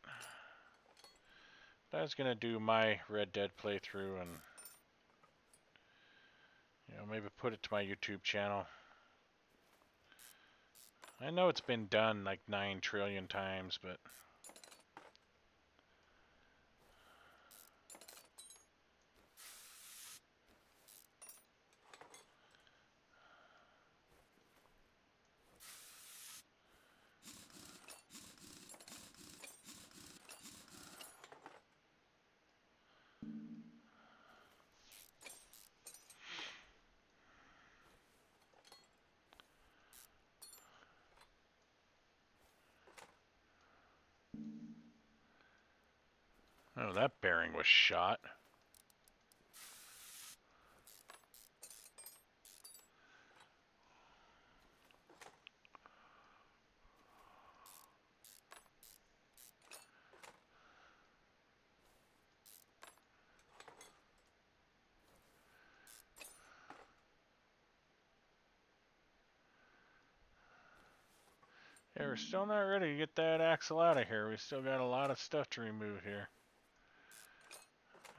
But I was going to do my Red Dead playthrough and, you know, maybe put it to my YouTube channel. I know it's been done like 9 trillion times, but... oh, that bearing was shot. Yeah, we're still not ready to get that axle out of here. We still got a lot of stuff to remove here.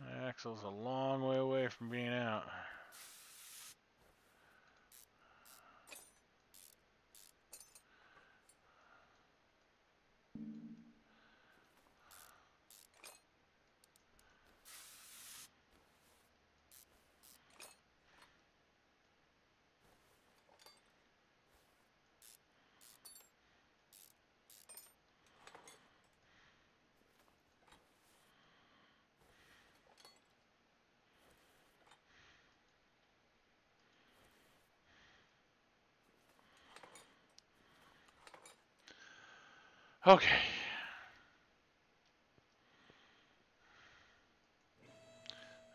The axle's a long way away from being out. Okay.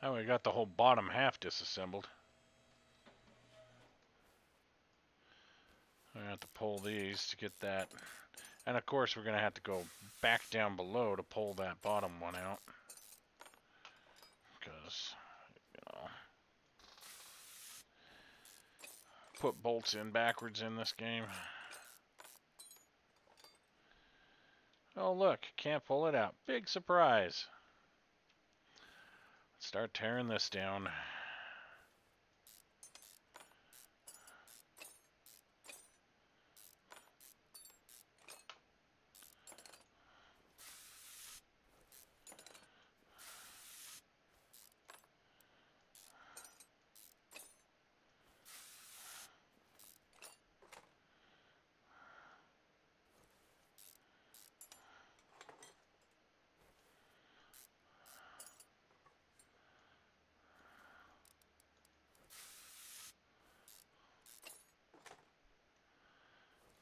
Now we got the whole bottom half disassembled. I have to pull these to get that. And of course we're going to have to go back down below to pull that bottom one out. Because, you know, put bolts in backwards in this game. Oh look, can't pull it out. Big surprise. Let's start tearing this down.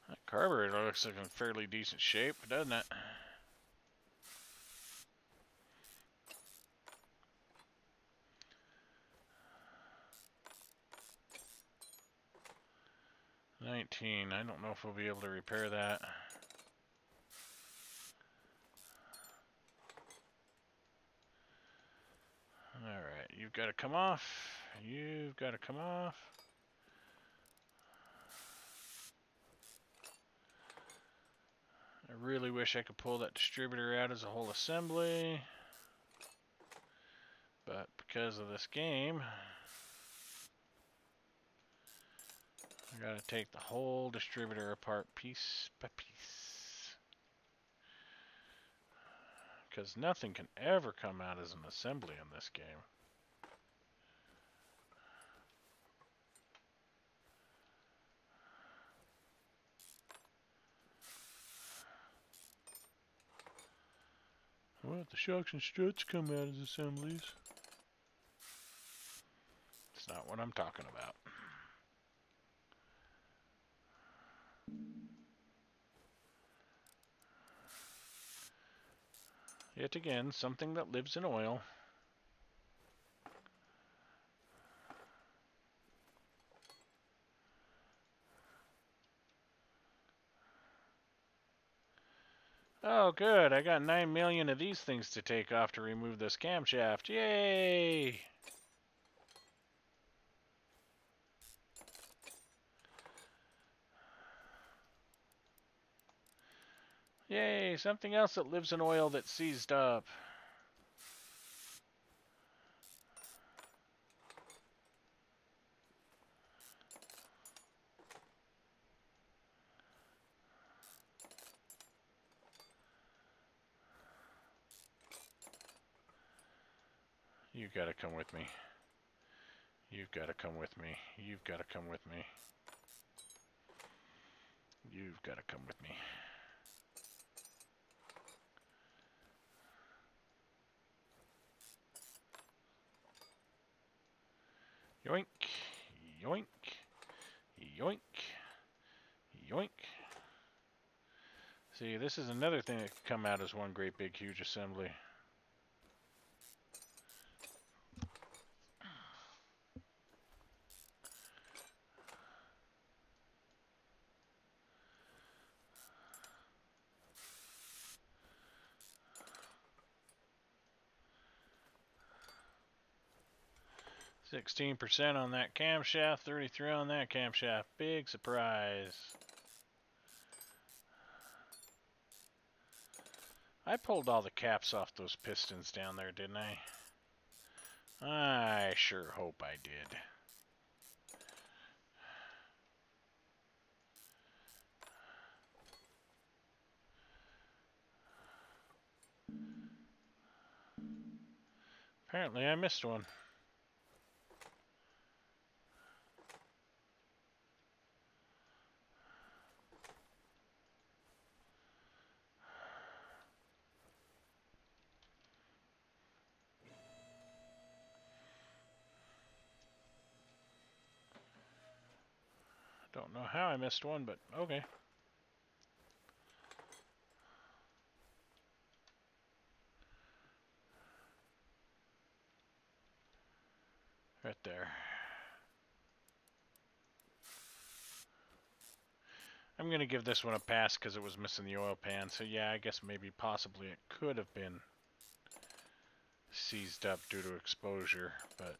That carburetor looks like in fairly decent shape, doesn't it? $19. I don't know if we'll be able to repair that. Alright, you've got to come off. You've got to come off. I really wish I could pull that distributor out as a whole assembly. But because of this game, I gotta take the whole distributor apart piece by piece. Because nothing can ever come out as an assembly in this game. What? The shocks and struts come out as assemblies? It's not what I'm talking about. Yet again, something that lives in oil. Oh, good. I got 9 million of these things to take off to remove this camshaft. Yay! Yay, something else that lives in oil that's seized up. You've got to come with me. You've got to come with me. You've got to come with me. You've got to come with me. Yoink, yoink, yoink, yoink. See, this is another thing that could come out as one great big huge assembly. $16% on that camshaft, 33 on that camshaft. Big surprise. I pulled all the caps off those pistons down there, didn't I? I sure hope I did. Apparently I missed one. Don't know how I missed one, but okay. right there. I'm going to give this one a pass because it was missing the oil pan. So yeah, I guess maybe possibly it could have been seized up due to exposure, but...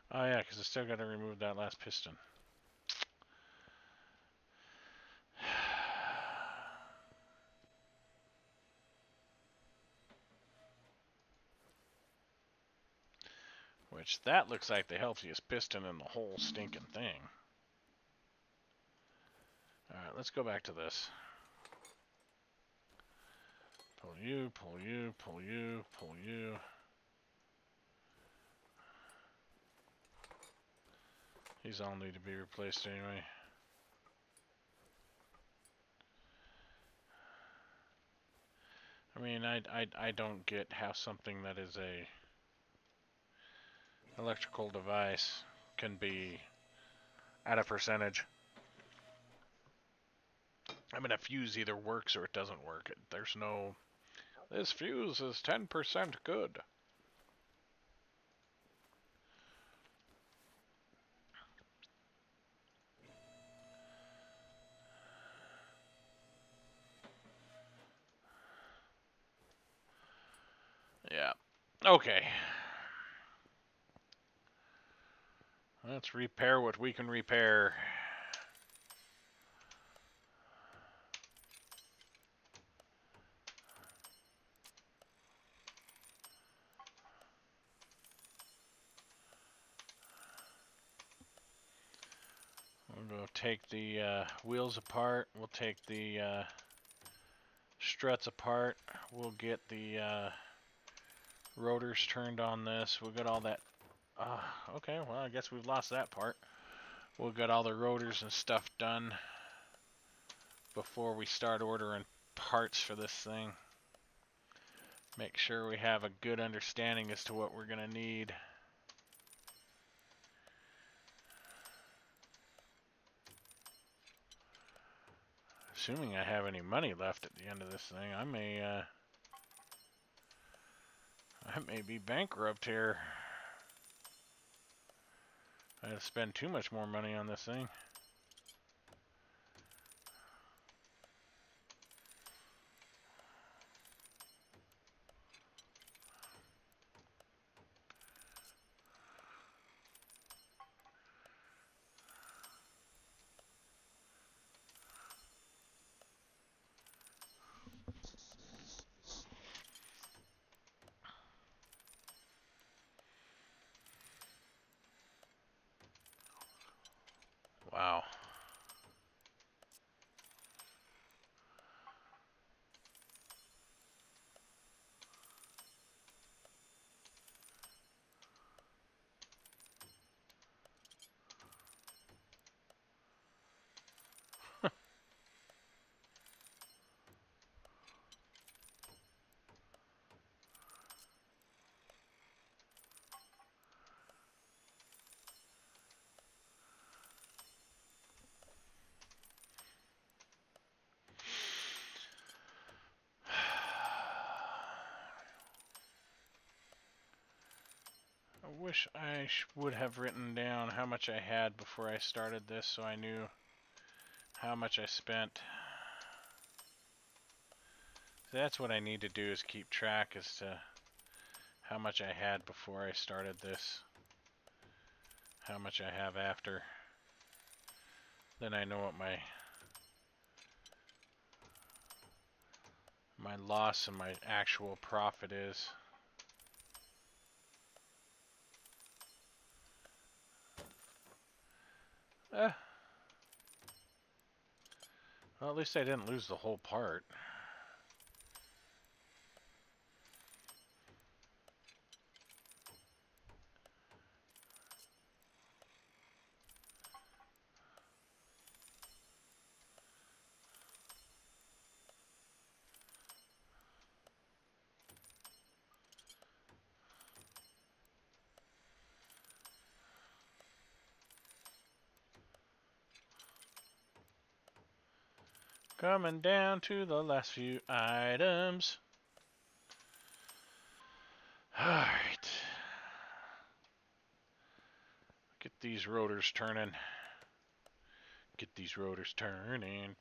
Oh yeah, because I still got to remove that last piston. Which, that looks like the healthiest piston in the whole stinking thing. Alright, let's go back to this. Pull you, pull you, pull you, pull you. These all need to be replaced anyway. I mean, I don't get how something that is a electrical device can be at a percentage. I mean, a fuse either works or it doesn't work. There's no, this fuse is 10% good. Yeah. Okay. Let's repair what we can repair. We'll go take the wheels apart. We'll take the struts apart. We'll get the rotors turned on this. We'll get all that. Okay, well, I guess we've lost that part. We'll get all the rotors and stuff done before we start ordering parts for this thing. Make sure we have a good understanding as to what we're going to need. Assuming I have any money left at the end of this thing, I may be bankrupt here. I have to spend too much more money on this thing. Wow. I wish I would have written down how much I had before I started this so I knew how much I spent. That's what I need to do, is keep track as to how much I had before I started this, how much I have after. Then I know what my loss and my actual profit is. Well, at least I didn't lose the whole part. Coming down to the last few items. Alright. Get these rotors turning. Get these rotors turning.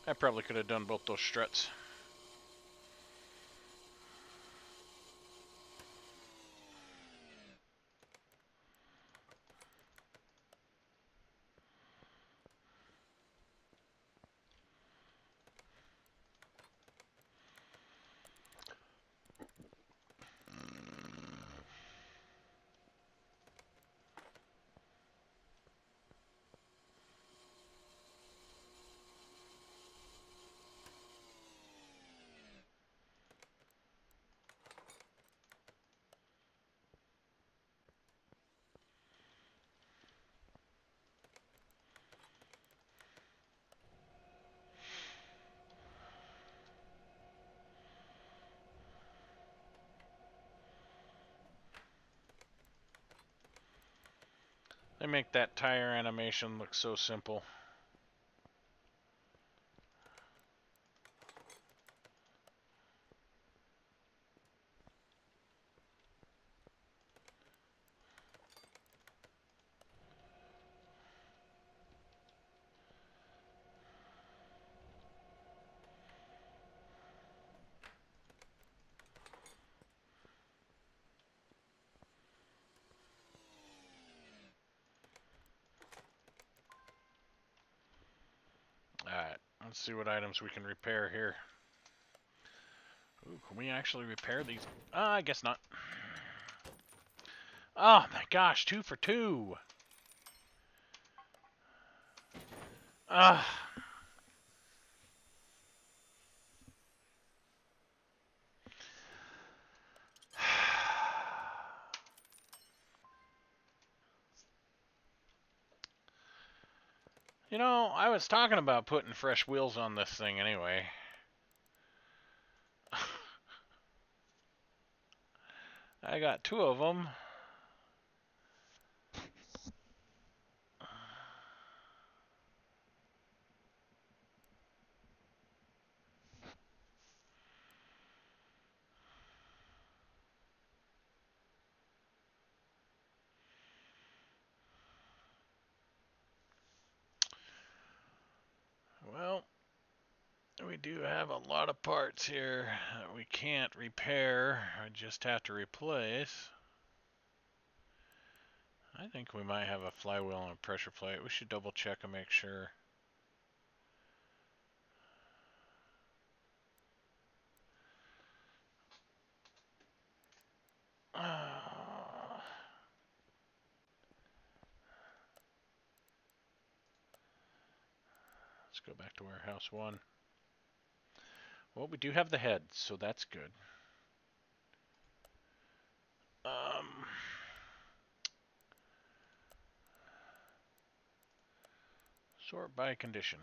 I probably could have done both those struts. They make that tire animation look so simple. Alright, let's see what items we can repair here. Ooh, can we actually repair these? I guess not. Oh my gosh, 2 for 2. Ah. You know, I was talking about putting fresh wheels on this thing anyway. I got 2 of them. Well, we do have a lot of parts here that we can't repair. I just have to replace. I think we might have a flywheel and a pressure plate. We should double check and make sure. Let's go back to warehouse 1. Well, we do have the head, so that's good. Sort by condition.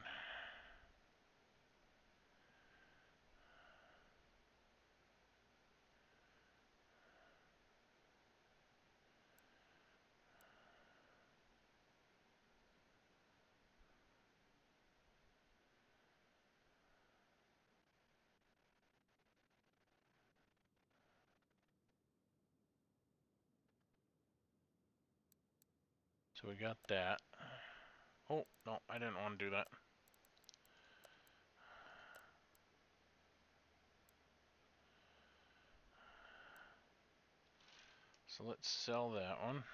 So we got that. Oh, no, I didn't want to do that. So let's sell that one.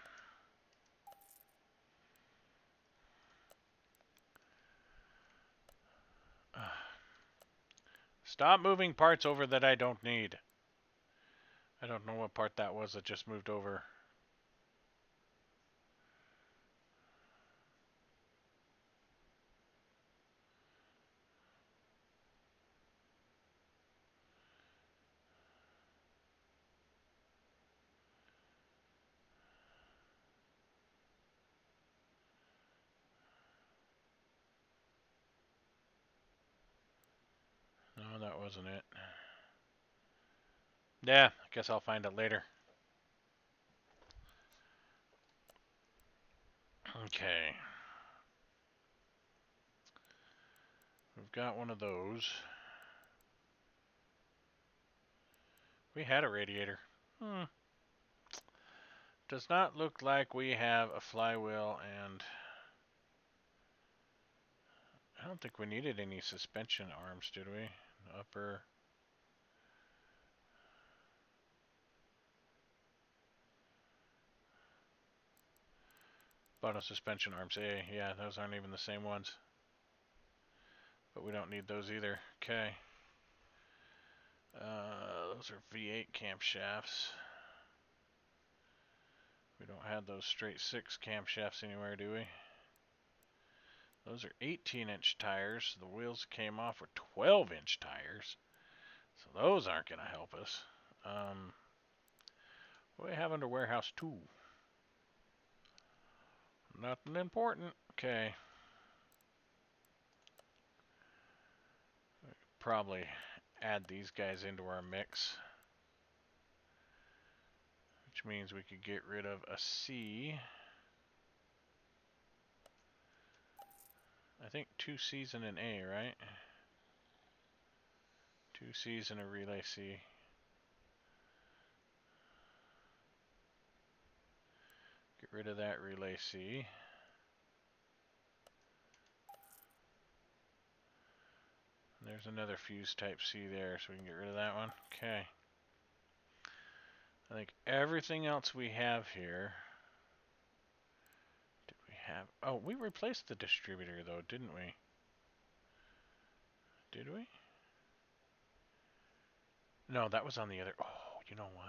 Stop moving parts over that I don't need. I don't know what part that was that just moved over. No, that wasn't it. Yeah, I guess I'll find it later. Okay. We've got one of those. We had a radiator. Does not look like we have a flywheel, and I don't think we needed any suspension arms, did we? Upper. Bottom suspension arms. Yeah, those aren't even the same ones. But we don't need those either. Okay. Those are V8 camshafts. We don't have those straight 6 camshafts anywhere, do we? Those are 18-inch tires. The wheels came off with 12-inch tires. So those aren't going to help us. What do we have under warehouse 2? Nothing important. Okay. Probably add these guys into our mix. Which means we could get rid of a C. I think 2 C's and an A, right? 2 C's and a relay C. Get rid of that relay C. And there's another fuse type C there, so we can get rid of that one. Okay. I think everything else we have here. Did we have? Oh, we replaced the distributor though, didn't we? Did we? No, that was on the other. Oh, you know what?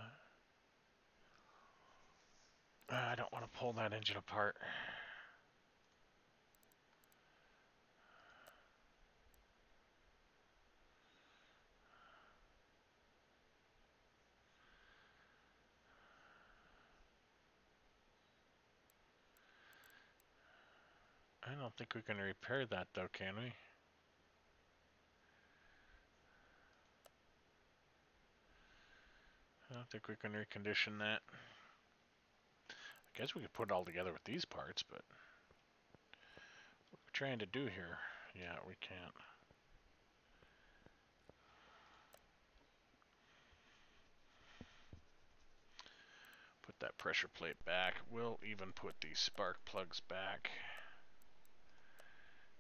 I don't want to pull that engine apart. I don't think we can repair that though, can we? I don't think we can recondition that. I guess we could put it all together with these parts, but what we're trying to do here, yeah, we can't. Put that pressure plate back. We'll even put these spark plugs back,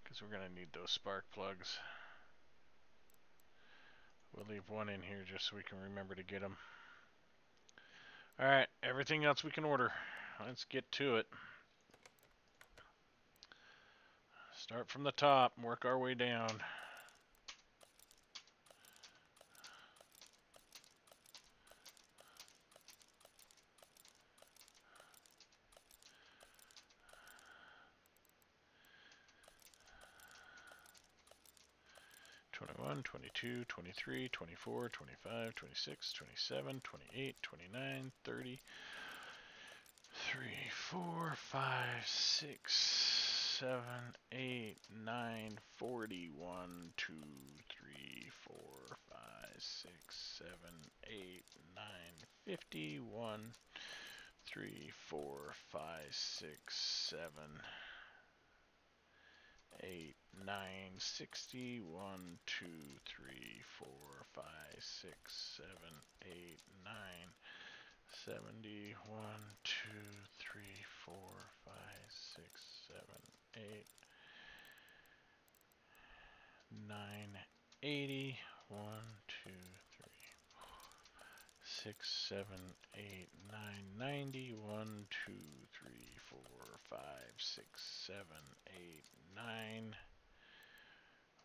because we're going to need those spark plugs. We'll leave one in here just so we can remember to get them. Alright, everything else we can order. Let's get to it. Start from the top and work our way down. 21, 22, 23, 24, 25, 26, 27, 28, 29, 30, 3, 4, 5, 6, 7, 8, 9, 41, 2, 3, 4, 5, 6, 7, 8, 9, 51, 3, 4, 5, 6, 7, 8, 9, 60, 1, 2, 3, 4, 5, 6, 7, 8, 9, 70, 1, 2, 3, 4, 5, 6, 7, 8, 9, 80, 1, 2, 3, 6, 7, 8, 9, 90, 1, 2, 3, 4, 5, 6, 7, 8, 9,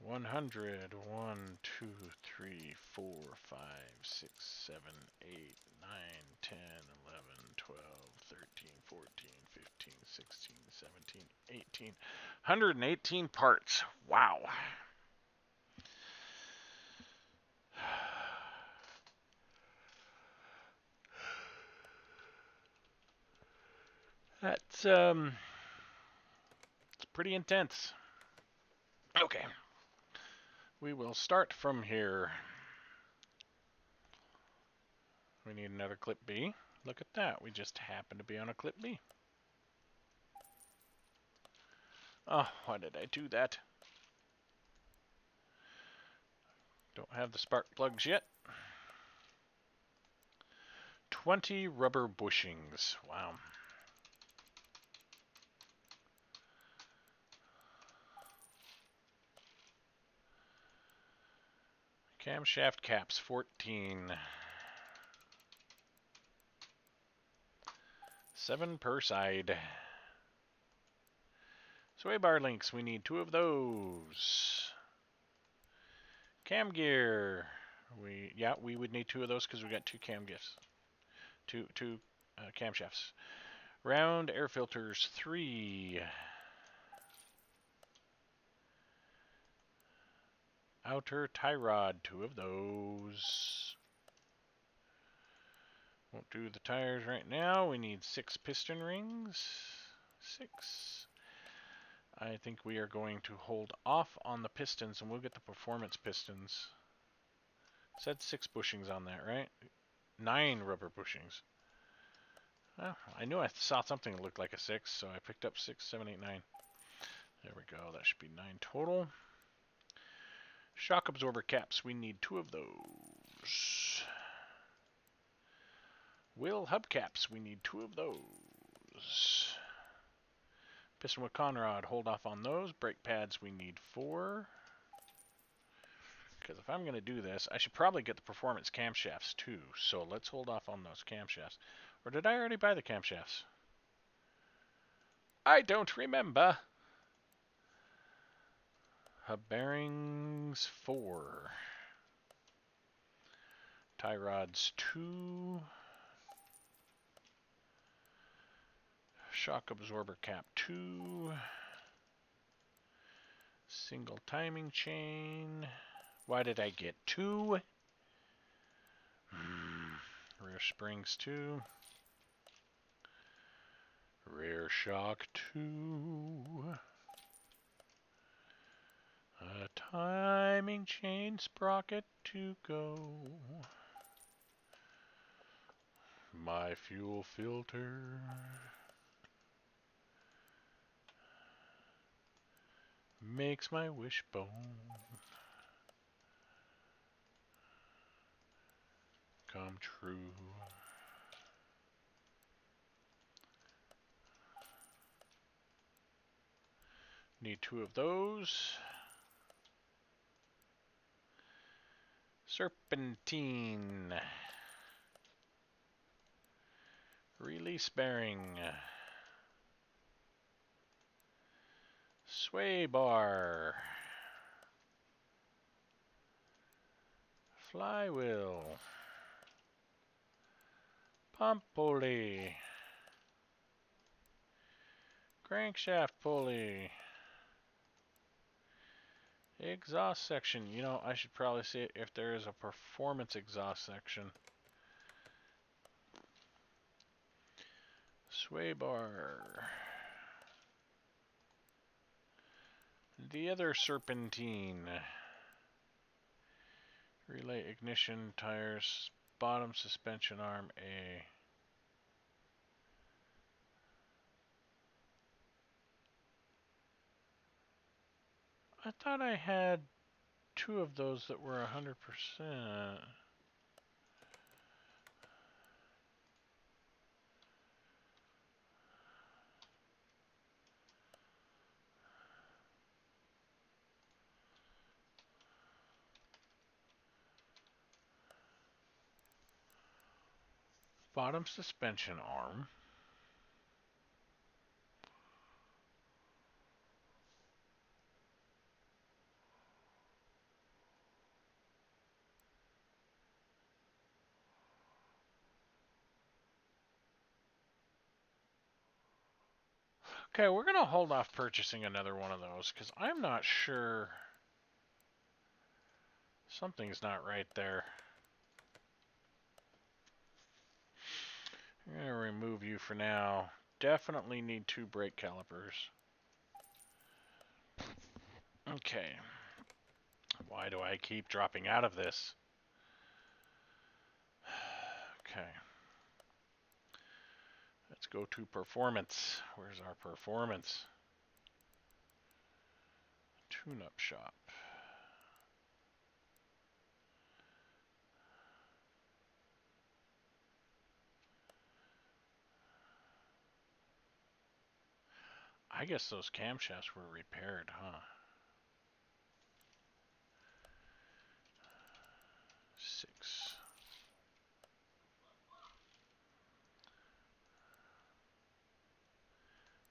100, 1, 2, 3, 4, 5, 6, 7, 8, 9, 10, 11, 12, 13, 14, 15, 16, 17, 18. 118 parts. Wow. That's it's pretty intense. Okay. We will start from here. We need another clip B. Look at that. We just happen to be on a clip B. Oh, why did I do that? Don't have the spark plugs yet. 20 rubber bushings. Wow. Camshaft caps, 14. 7 per side. Sway bar links, we need 2 of those. Cam gear. We would need 2 of those because we got 2 cam gifts. Two camshafts. Round air filters, 3. Outer tie rod, 2 of those. Won't do the tires right now. We need 6 piston rings. 6. I think we are going to hold off on the pistons and we'll get the performance pistons. It said 6 bushings on that, right? 9 rubber bushings. Well, I knew I saw something that looked like a 6, so I picked up 6, 7, 8, 9. There we go. That should be 9 total. Shock absorber caps. We need 2 of those. Wheel hubcaps. We need 2 of those. Piston with conrod. Hold off on those. Brake pads. We need 4. Because if I'm going to do this, I should probably get the performance camshafts too. So let's hold off on those camshafts. Or did I already buy the camshafts? I don't remember. Hub bearings, 4. Tie rods, 2. Shock absorber cap, 2. Single timing chain. Why did I get 2? Rear springs, 2. Rear shock, 2. A timing chain sprocket to go. My fuel filter. Makes my wishbone come true. Need 2 of those. Serpentine. Release bearing. Sway bar. Flywheel. Pump pulley. Crankshaft pulley. Exhaust section. You know, I should probably see if there is a performance exhaust section. Sway bar. The other serpentine. Relay ignition, tires, bottom suspension arm, A. I thought I had 2 of those that were 100%. Bottom suspension arm. Okay, we're going to hold off purchasing another one of those because I'm not sure. Something's not right there. I'm going to remove you for now. Definitely need 2 brake calipers. Okay. Why do I keep dropping out of this? Okay. Let's go to performance. Where's our performance? Tune-up shop. I guess those camshafts were repaired, huh? 6.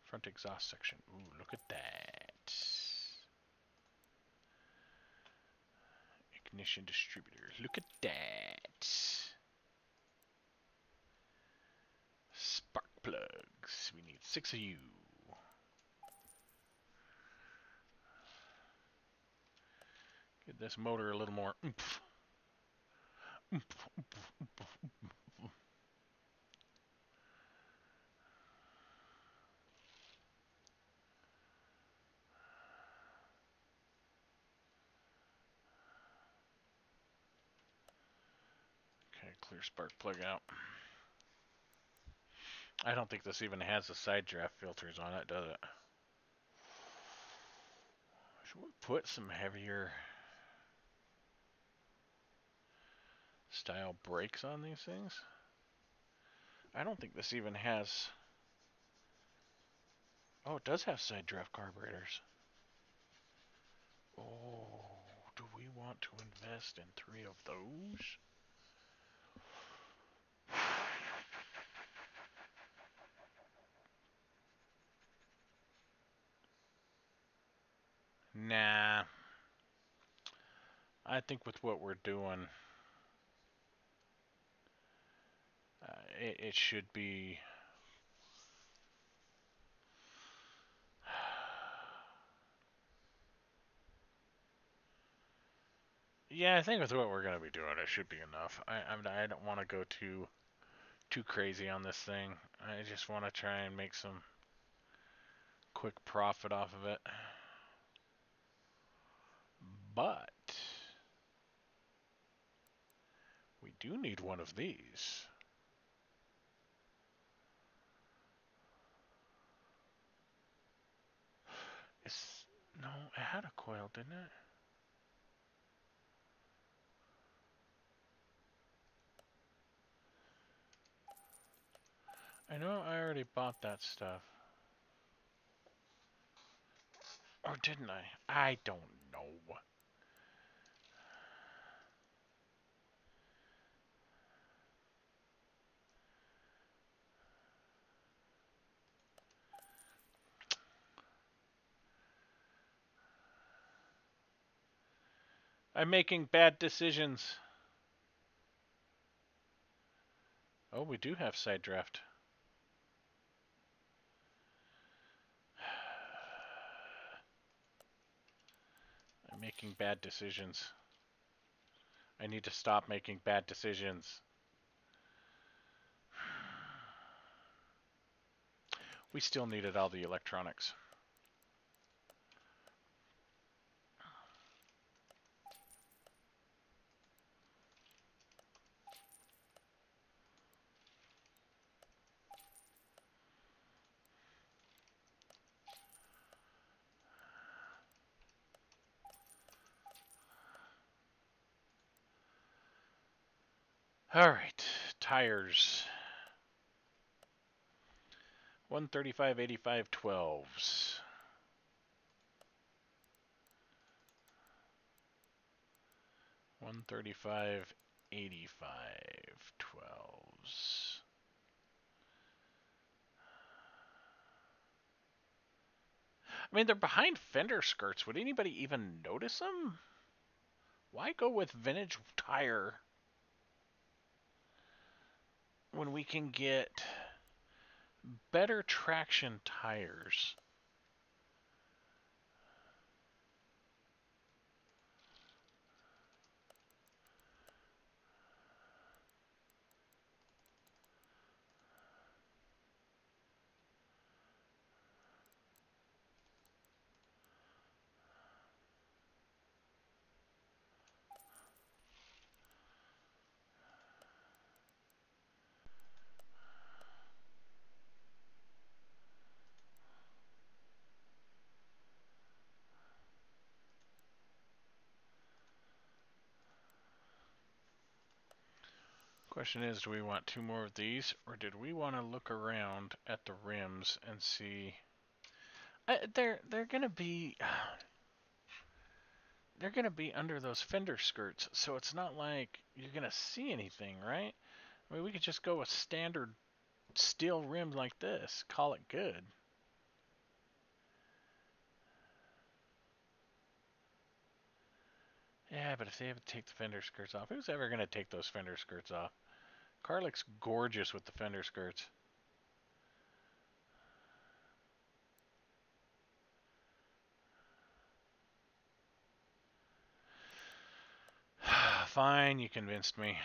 Front exhaust section. Ooh, look at that. Ignition distributor. Look at that. Spark plugs. We need 6 of you. Get this motor a little more oomph. Oomph, oomph, oomph, oomph. Okay, clear spark plug out. I don't think this even has the side draft filters on it, does it? Should we put some heavier style brakes on these things? I don't think this even has... Oh, it does have side draft carburetors. Oh, do we want to invest in 3 of those? Nah. I think with what we're doing, it should be... Yeah, I think with what we're going to be doing, it should be enough. I don't want to go too crazy on this thing. I just want to try and make some quick profit off of it. But we do need one of these. No, it had a coil, didn't it? I know I already bought that stuff. Or didn't I? I don't know. I'm making bad decisions. Oh, we do have side draft. I'm making bad decisions. I need to stop making bad decisions. We still needed all the electronics. Alright, tires. 135, 85, 12s. 135, 85, 12s. I mean, they're behind fender skirts. Would anybody even notice them? Why go with vintage tire when we can get better traction tires? Question is, do we want 2 more of these, or did we want to look around at the rims and see? They're gonna be they're gonna be under those fender skirts, so it's not like you're gonna see anything, right? I mean, we could just go with standard steel rims like this, call it good. Yeah, but if they have to take the fender skirts off, who's ever gonna take those fender skirts off? Car looks gorgeous with the fender skirts. Fine, you convinced me.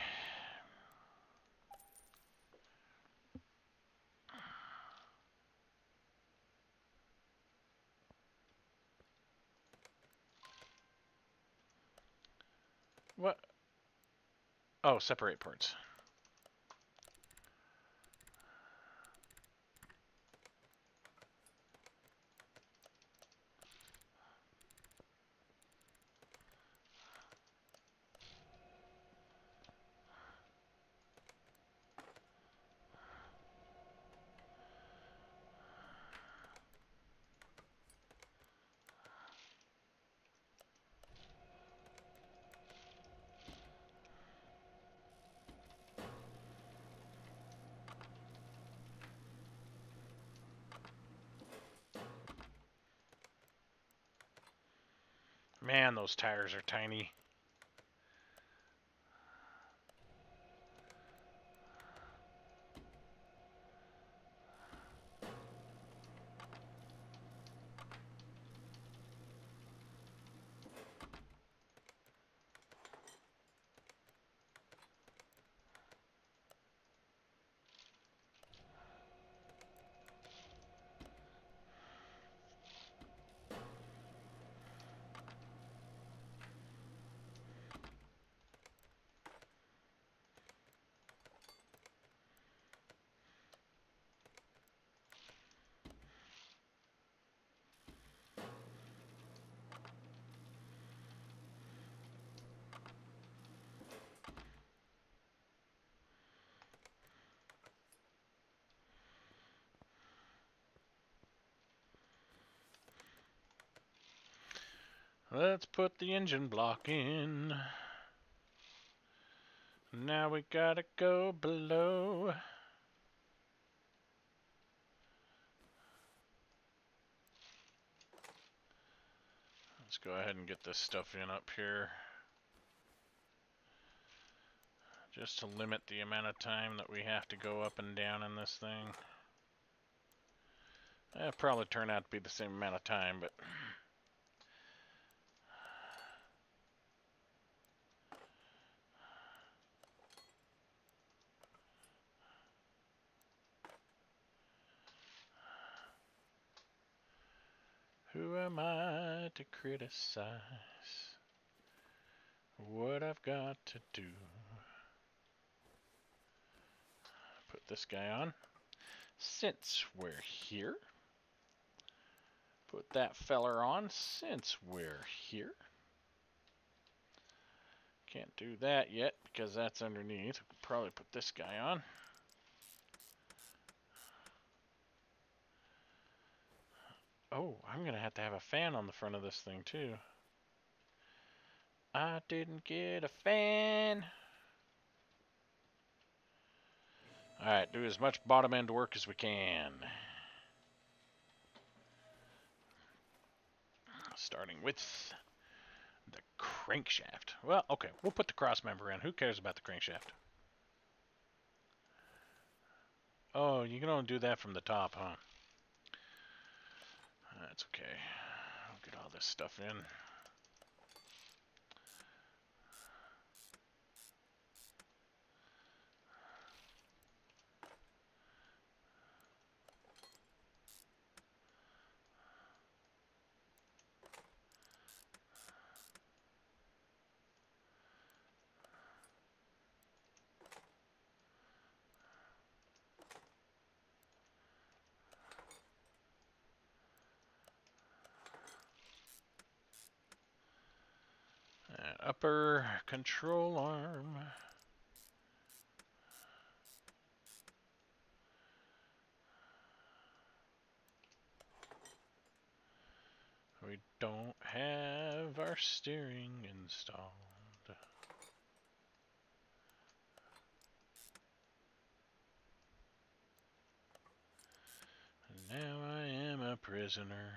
What? Oh, separate parts. Man, those tires are tiny. Let's put the engine block in. Now we gotta go below. Let's go ahead and get this stuff in up here. Just to limit the amount of time that we have to go up and down in this thing. It'll probably turn out to be the same amount of time, but... who am I to criticize what I've got to do? Put this guy on. Since we're here. Put that feller on since we're here. Can't do that yet because that's underneath. We could probably put this guy on. Oh, I'm going to have a fan on the front of this thing too. I didn't get a fan. Alright, do as much bottom end work as we can. Starting with the crankshaft. Well, okay, we'll put the cross member in. Who cares about the crankshaft? Oh, you can only do that from the top, huh? That's okay. I'll get all this stuff in. Upper control arm. We don't have our steering installed. Now I am a prisoner.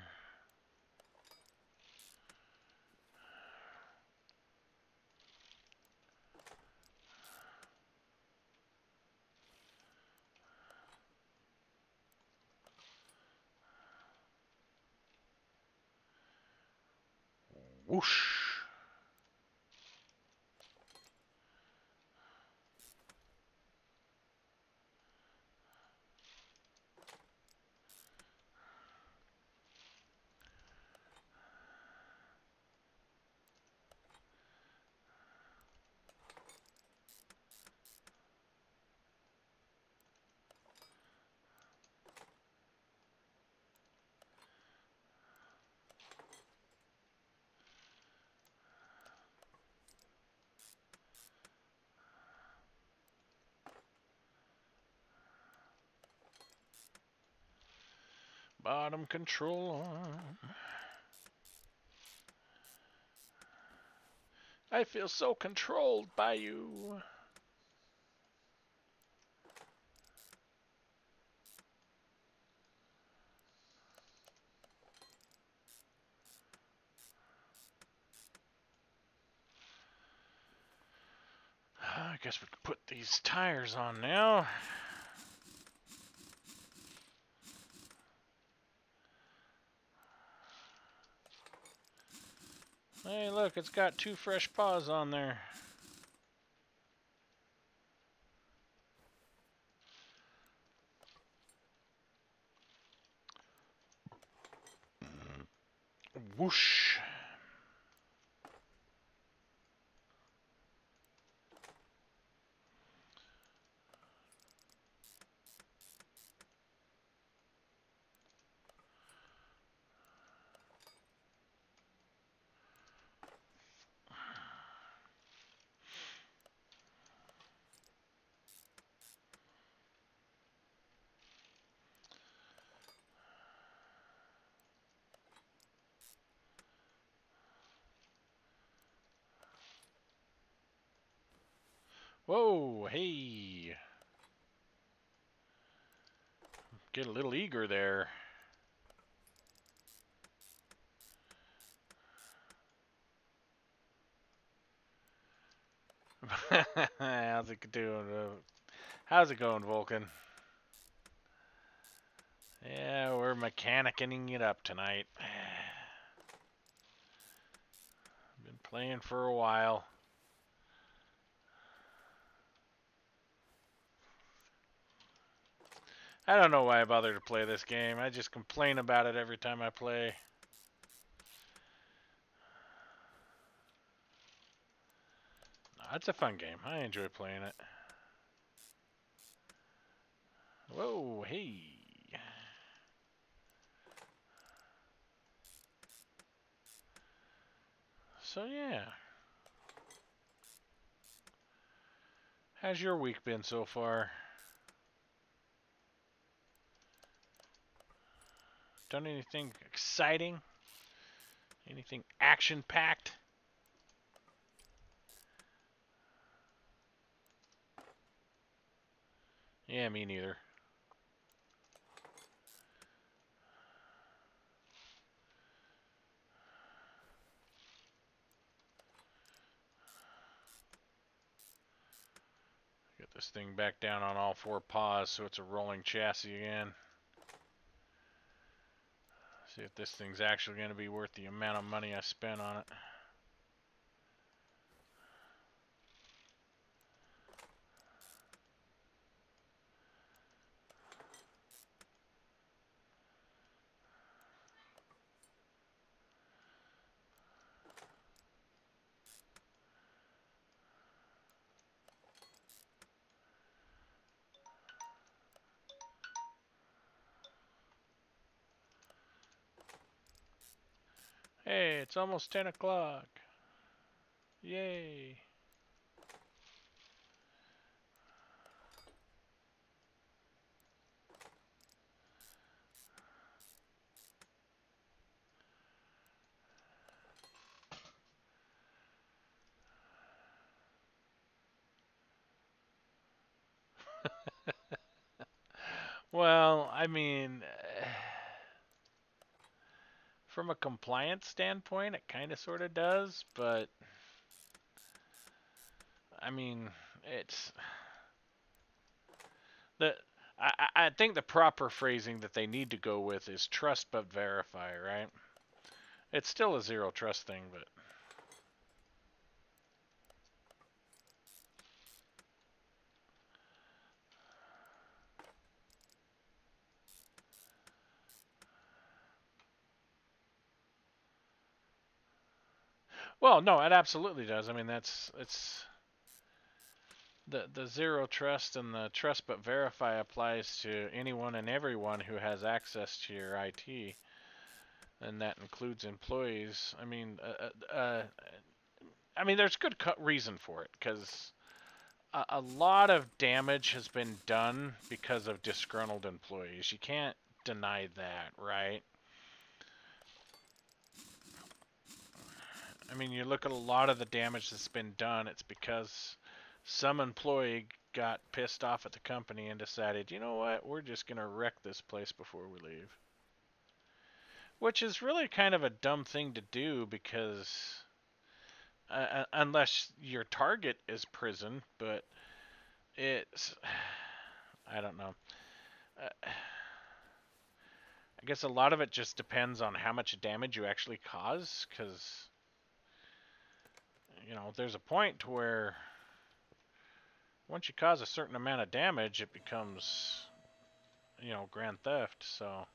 Whoosh! Bottom control arm. I feel so controlled by you. I guess we could put these tires on now. Hey, look, it's got 2 fresh paws on there. Whoosh. Whoa, hey. Get a little eager there. How's it doing? How's it going, Vulcan? Yeah, we're mechanicking it up tonight. Been playing for a while. I don't know why I bother to play this game. I just complain about it every time I play. It's a fun game. I enjoy playing it. Whoa, hey. So yeah. How's your week been so far? Done anything exciting? Anything action-packed? Yeah, me neither. Get this thing back down on all 4 paws so it's a rolling chassis again. See if this thing's actually going to be worth the amount of money I spent on it. Hey, it's almost 10 o'clock. Yay. Well, I mean, from a compliance standpoint, it kind of sort of does, but I mean, it's the I think the proper phrasing that they need to go with is trust but verify, right? It's still a zero trust thing, but well, no, it absolutely does. I mean, it's the zero trust and the trust but verify applies to anyone and everyone who has access to your IT, and that includes employees. I mean, there's good reason for it because a lot of damage has been done because of disgruntled employees. You can't deny that, right? I mean, you look at a lot of the damage that's been done, it's because some employee got pissed off at the company and decided, you know what, we're just going to wreck this place before we leave. Which is really kind of a dumb thing to do because unless your target is prison, but it's I don't know. I guess a lot of it just depends on how much damage you actually cause, because there's a point to where once you cause a certain amount of damage, it becomes grand theft. So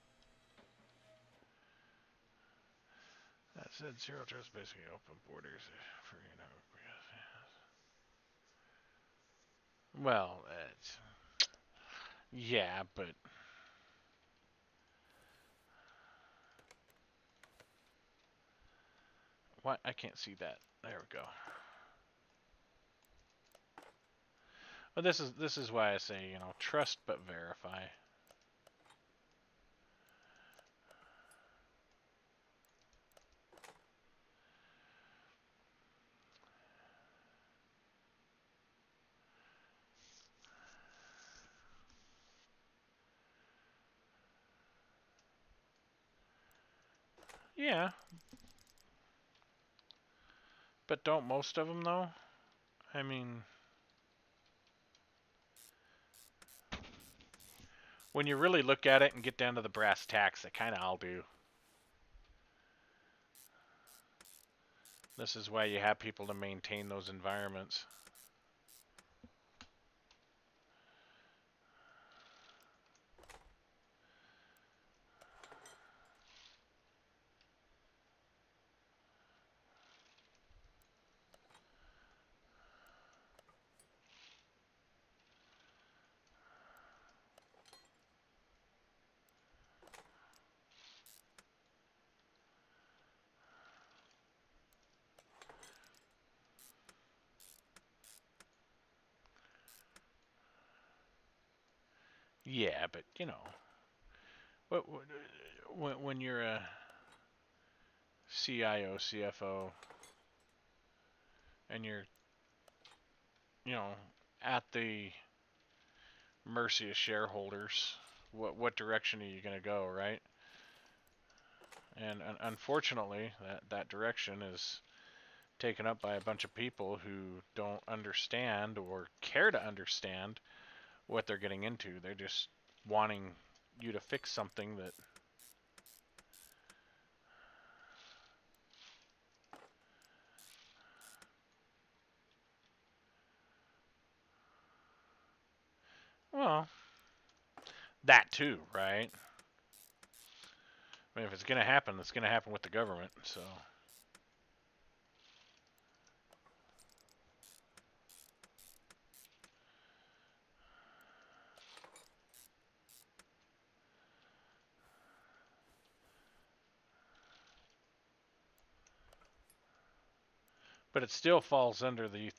that said, zero trust basically open borders for well, yeah, but what? I can't see that. There we go. But this is why I say, trust but verify. Yeah, but don't most of them though? I mean, when you really look at it and get down to the brass tacks, they kind of all do. This is why you have people to maintain those environments. Yeah, but when you're a CIO, CFO, and you're at the mercy of shareholders, what direction are you going to go, right? And unfortunately, that direction is taken up by a bunch of people who don't understand or care to understand what they're getting into. They're just wanting you to fix something that well, that too, right? I mean, if it's going to happen, it's going to happen with the government, so. But it still falls under the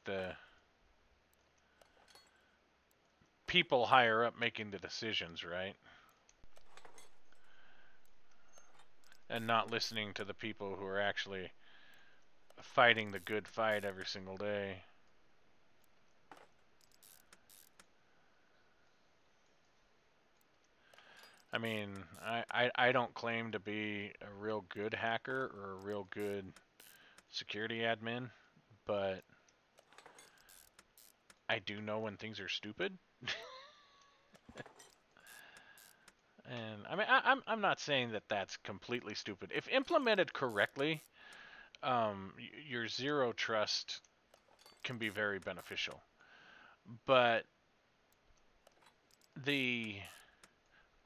people higher up making the decisions, right? And not listening to the people who are actually fighting the good fight every single day. I mean, I don't claim to be a real good hacker or a real good security admin, but I do know when things are stupid. And I mean, I'm not saying that that's completely stupid. If implemented correctly, your zero trust can be very beneficial. But the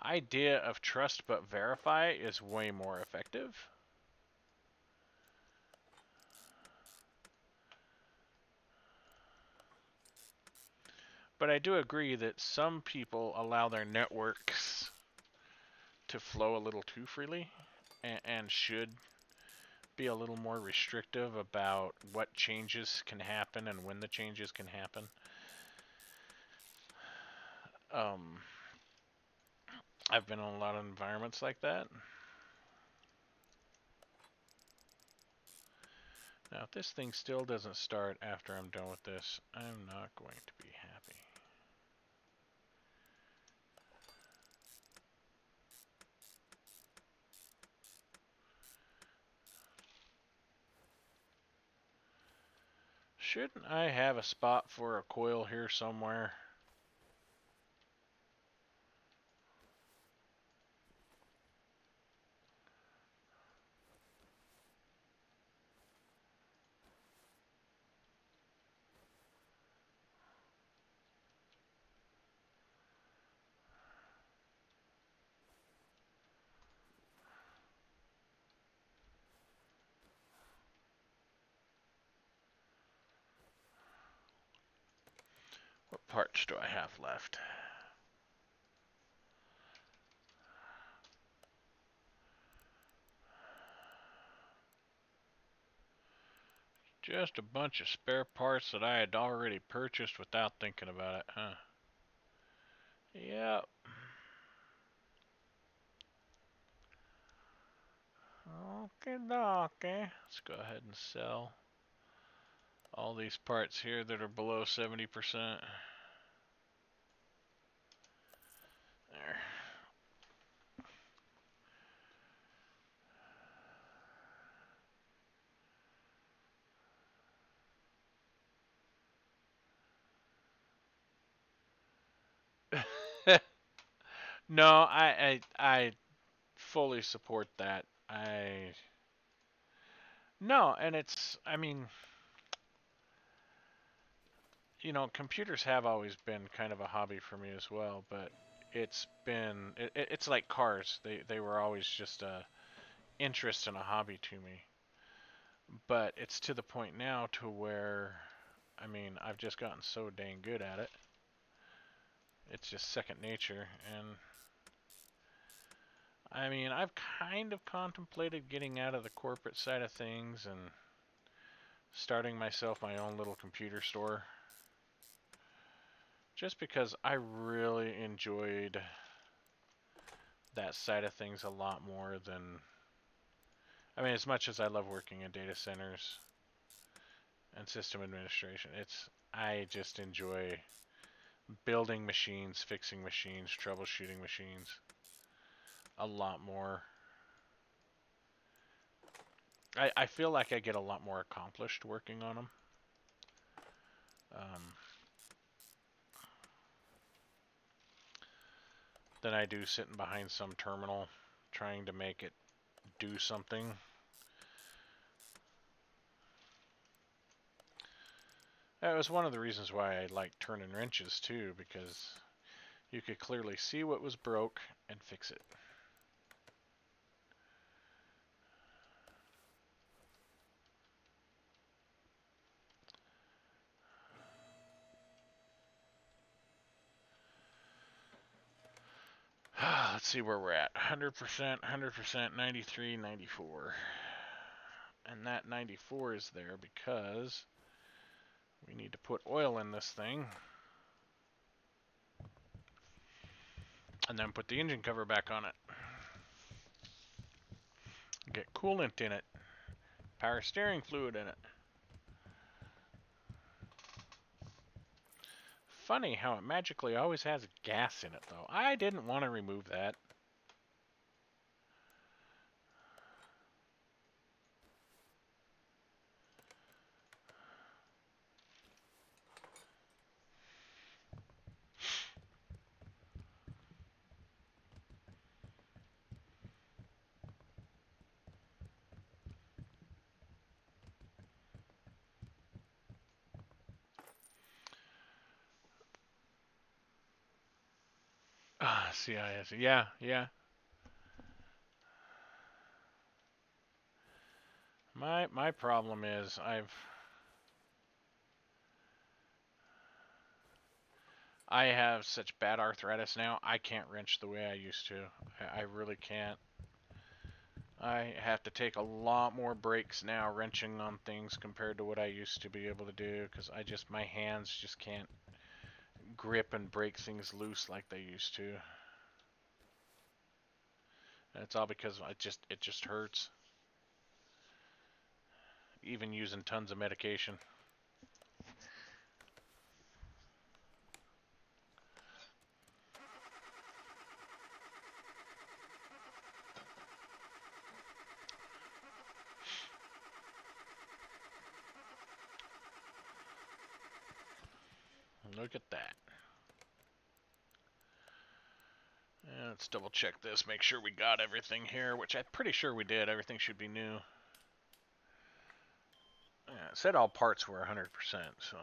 idea of trust but verify is way more effective. But I do agree that some people allow their networks to flow a little too freely and should be a little more restrictive about what changes can happen and when the changes can happen. I've been in a lot of environments like that. Now, if this thing still doesn't start after I'm done with this, I'm not going to be happy. Shouldn't I have a spot for a coil here somewhere? What parts do I have left? Just a bunch of spare parts that I had already purchased without thinking about it, huh? Yep. Okay, dokie. Let's go ahead and sell all these parts here that are below 70%. There. No, I fully support that. No, and it's, I mean, computers have always been kind of a hobby for me as well, but it's like cars. They were always just a interest and a hobby to me. But it's to the point now to where, I mean, I've just gotten so dang good at it. It's just second nature, and I mean, I've kind of contemplated getting out of the corporate side of things and starting myself my own little computer store. Just because I really enjoyed that side of things a lot more than, I mean, as much as I love working in data centers and system administration, I just enjoy building machines, fixing machines, troubleshooting machines a lot more. I feel like I get a lot more accomplished working on them. Than I do sitting behind some terminal trying to make it do something. That was one of the reasons why I like turning wrenches too, because you could clearly see what was broke and fix it. Let's see where we're at. 100%, 100%, 93, 94. And that 94 is there because we need to put oil in this thing. And then put the engine cover back on it. Get coolant in it. Power steering fluid in it. Funny how it magically always has gas in it, though. I didn't want to remove that. CIS. Yeah, yeah. My problem is I have such bad arthritis now. I can't wrench the way I used to. I really can't. I have to take a lot more breaks now wrenching on things compared to what I used to be able to do because my hands just can't grip and break things loose like they used to. And it's all because it just hurts. Even using tons of medication. Look at that. And let's double check this, make sure we got everything here, which I'm pretty sure we did. Everything should be new. Yeah, it said all parts were 100%, so.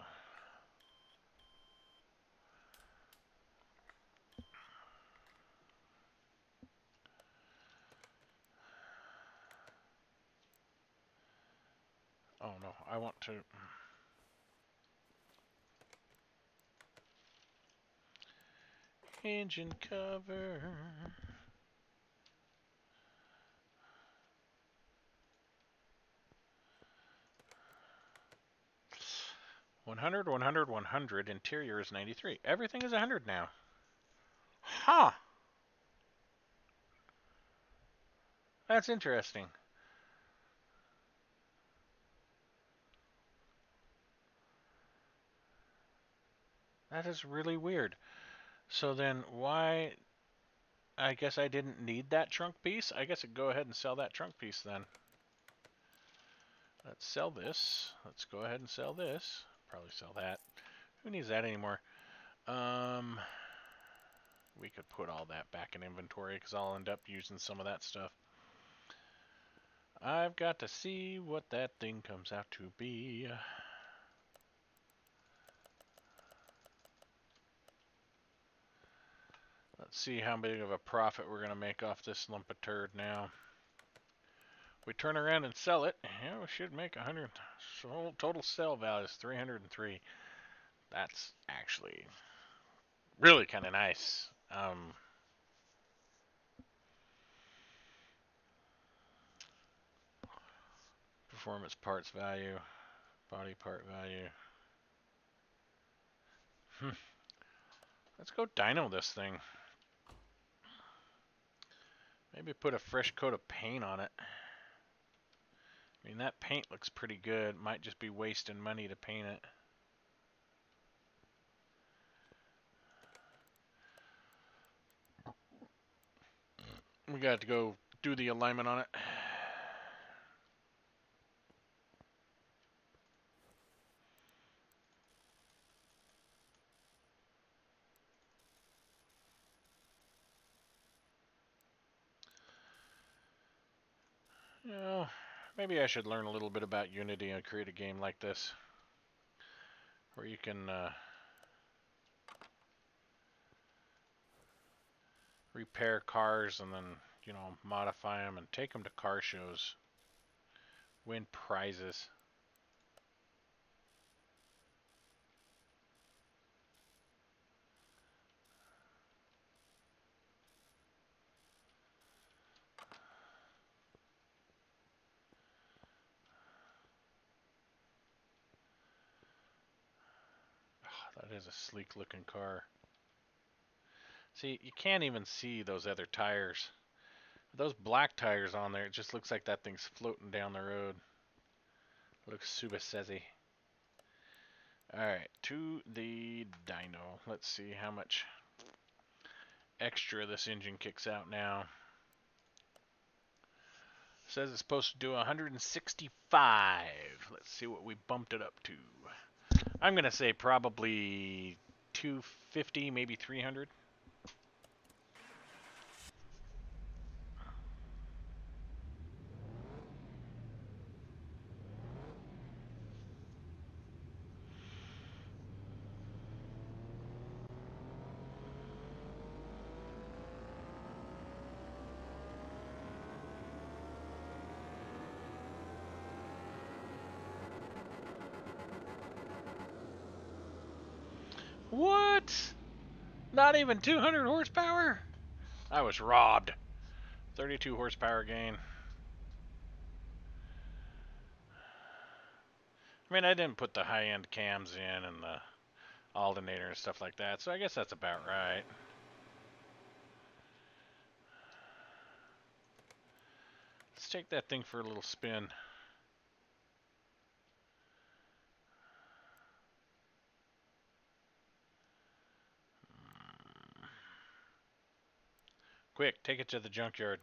Oh no, I want to. Engine cover. 100, 100, 100. Interior is 93. Everything is 100 now. Huh. That's interesting. That is really weird. So then why... I guess I didn't need that trunk piece. I guess I'd go ahead and sell that trunk piece then. Let's sell this. Let's go ahead and sell this. Probably sell that. Who needs that anymore? We could put all that back in inventory because I'll end up using some of that stuff. I've got to see what that thing comes out to be. Let's see how big of a profit we're going to make off this lump of turd now. We turn around and sell it, yeah, we should make 100. So total sale value is 303. That's actually really kind of nice. Performance parts value, body part value. Let's go dyno this thing. Maybe put a fresh coat of paint on it. I mean, that paint looks pretty good. Might just be wasting money to paint it. We got to go do the alignment on it. You know, maybe I should learn a little bit about Unity and create a game like this. Where you can repair cars and then, you know, modify them and take them to car shows. Win prizes. Oh, that is a sleek looking car. See, you can't even see those other tires. Those black tires on there, it just looks like that thing's floating down the road. It looks super sezzy. Alright, to the dyno. Let's see how much extra this engine kicks out now. It says it's supposed to do 165. Let's see what we bumped it up to. I'm going to say probably 250, maybe 300. What? Not even 200 horsepower? I was robbed. 32 horsepower gain. I mean, I didn't put the high-end cams in and the alternator and stuff like that, so I guess that's about right. Let's take that thing for a little spin. Quick, take it to the junkyard.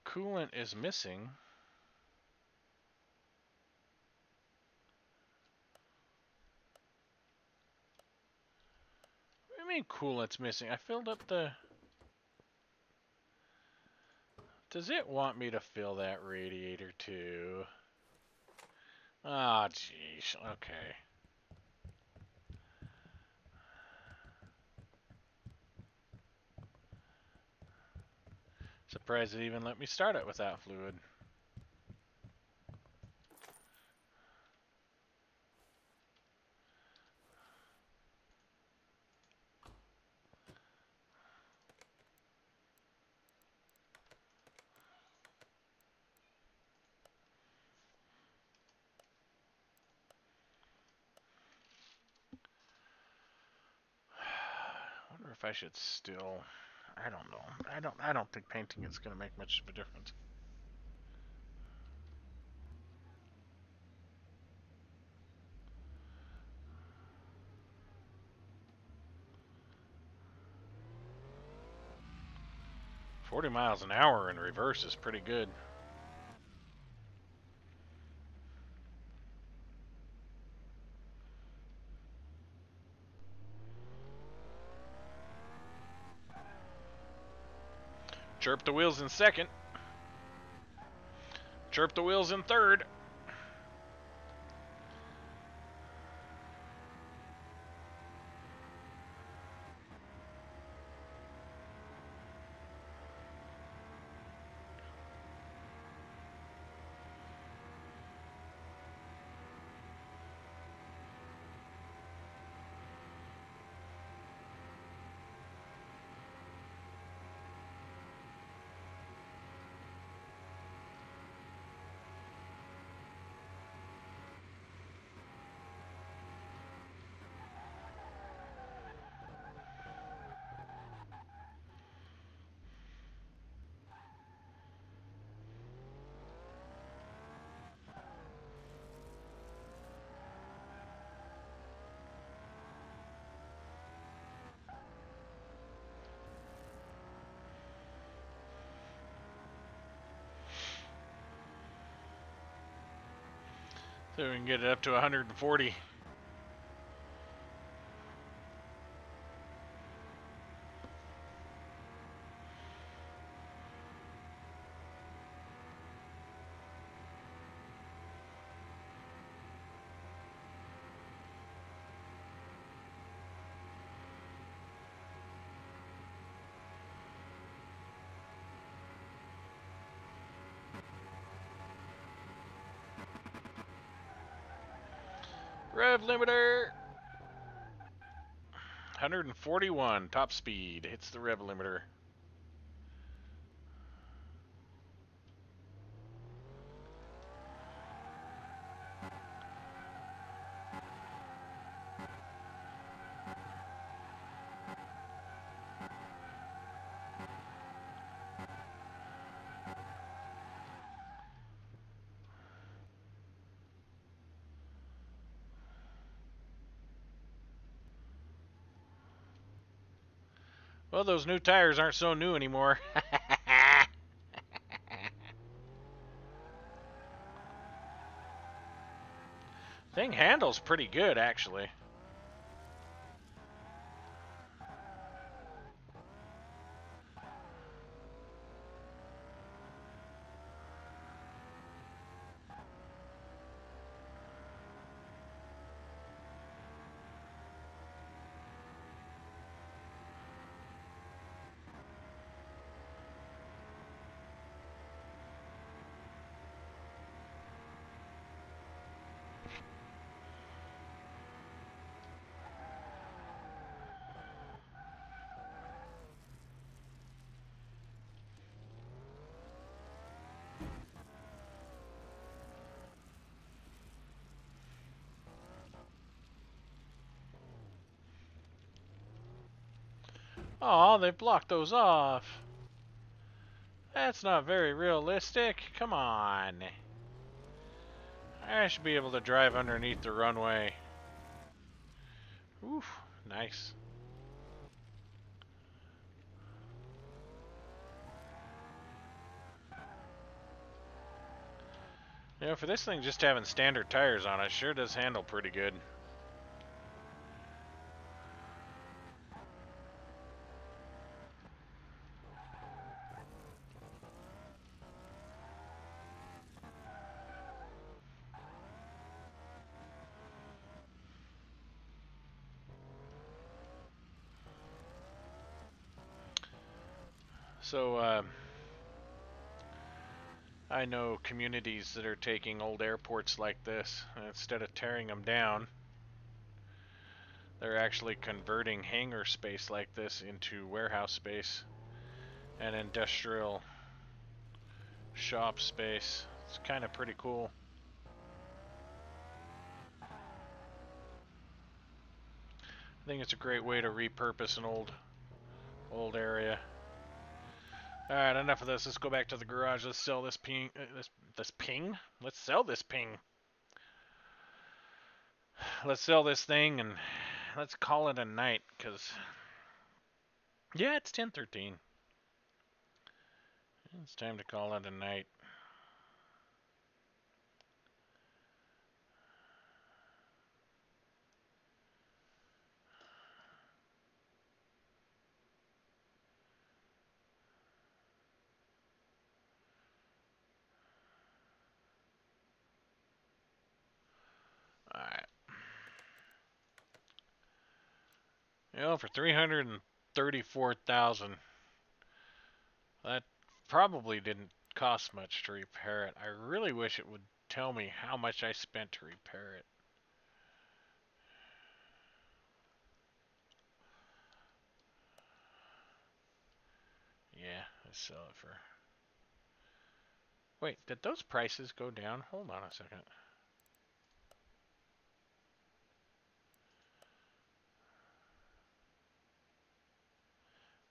Coolant is missing. What do you mean coolant's missing? I filled up the... Does it want me to fill that radiator too? Ah, jeez. Okay. Surprised it even let me start it without fluid. I wonder if I should still... I don't know. I don't think painting is going to make much of a difference. $40 miles an hour in reverse is pretty good. Chirp the wheels in second. Chirp the wheels in third. So we can get it up to 140. Rev limiter. 141 top speed hits the rev limiter. Well, those new tires aren't so new anymore. Thing handles pretty good, actually. Oh, they blocked those off. That's not very realistic. Come on. I should be able to drive underneath the runway. Oof, nice. You know, for this thing just having standard tires on it, sure does handle pretty good. So, I know communities that are taking old airports like this, and instead of tearing them down, they're actually converting hangar space like this into warehouse space and industrial shop space. It's kind of pretty cool. I think it's a great way to repurpose an old area. All right, enough of this. Let's go back to the garage. Let's sell this ping. This ping. Let's sell this ping. Let's sell this thing and let's call it a night. Cause yeah, it's 10:13. It's time to call it a night. All right. You know, for 334,000, that probably didn't cost much to repair it. I really wish it would tell me how much I spent to repair it. Yeah, I sell it for. Wait, did those prices go down? Hold on a second.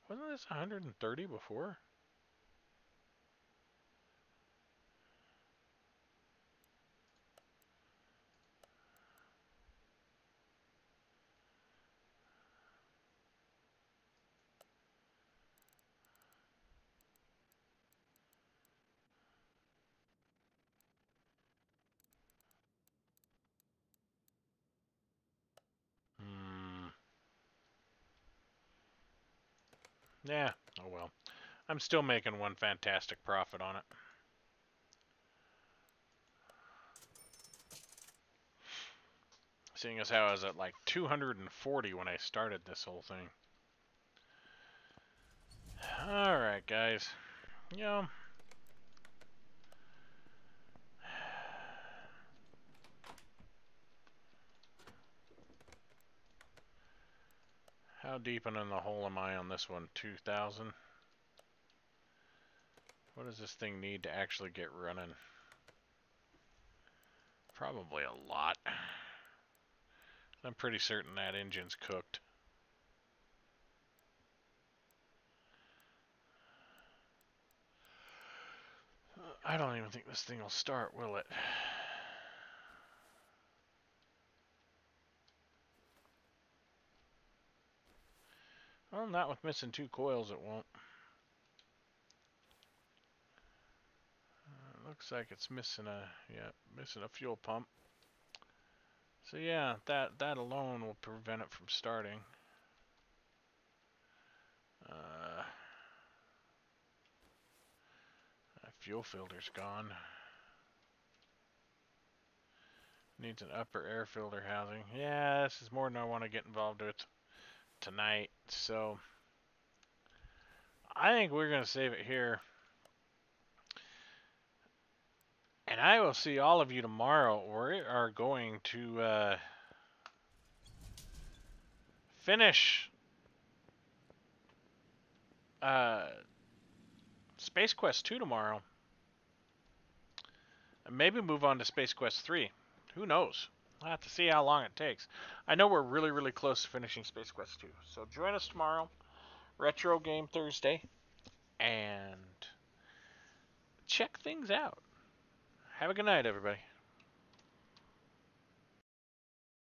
Wasn't this 130 before? Hmm. Yeah, oh well. I'm still making one fantastic profit on it. Seeing as how I was at like 240 when I started this whole thing. Alright, guys. You know, how deep in the hole am I on this one? 2,000? What does this thing need to actually get running? Probably a lot. I'm pretty certain that engine's cooked. I don't even think this thing will start, will it? Well, not with missing 2 coils, it won't. Looks like it's missing a fuel pump. So yeah, that alone will prevent it from starting. Fuel filter's gone. Needs an upper air filter housing. Yeah, this is more than I want to get involved with tonight. So I think we're going to save it here. And I will see all of you tomorrow. We are going to finish Space Quest 2 tomorrow. And maybe move on to Space Quest 3. Who knows? I'll have to see how long it takes. I know we're really, really close to finishing Space Quest 2. So join us tomorrow. Retro Game Thursday and check things out. Have a good night, everybody.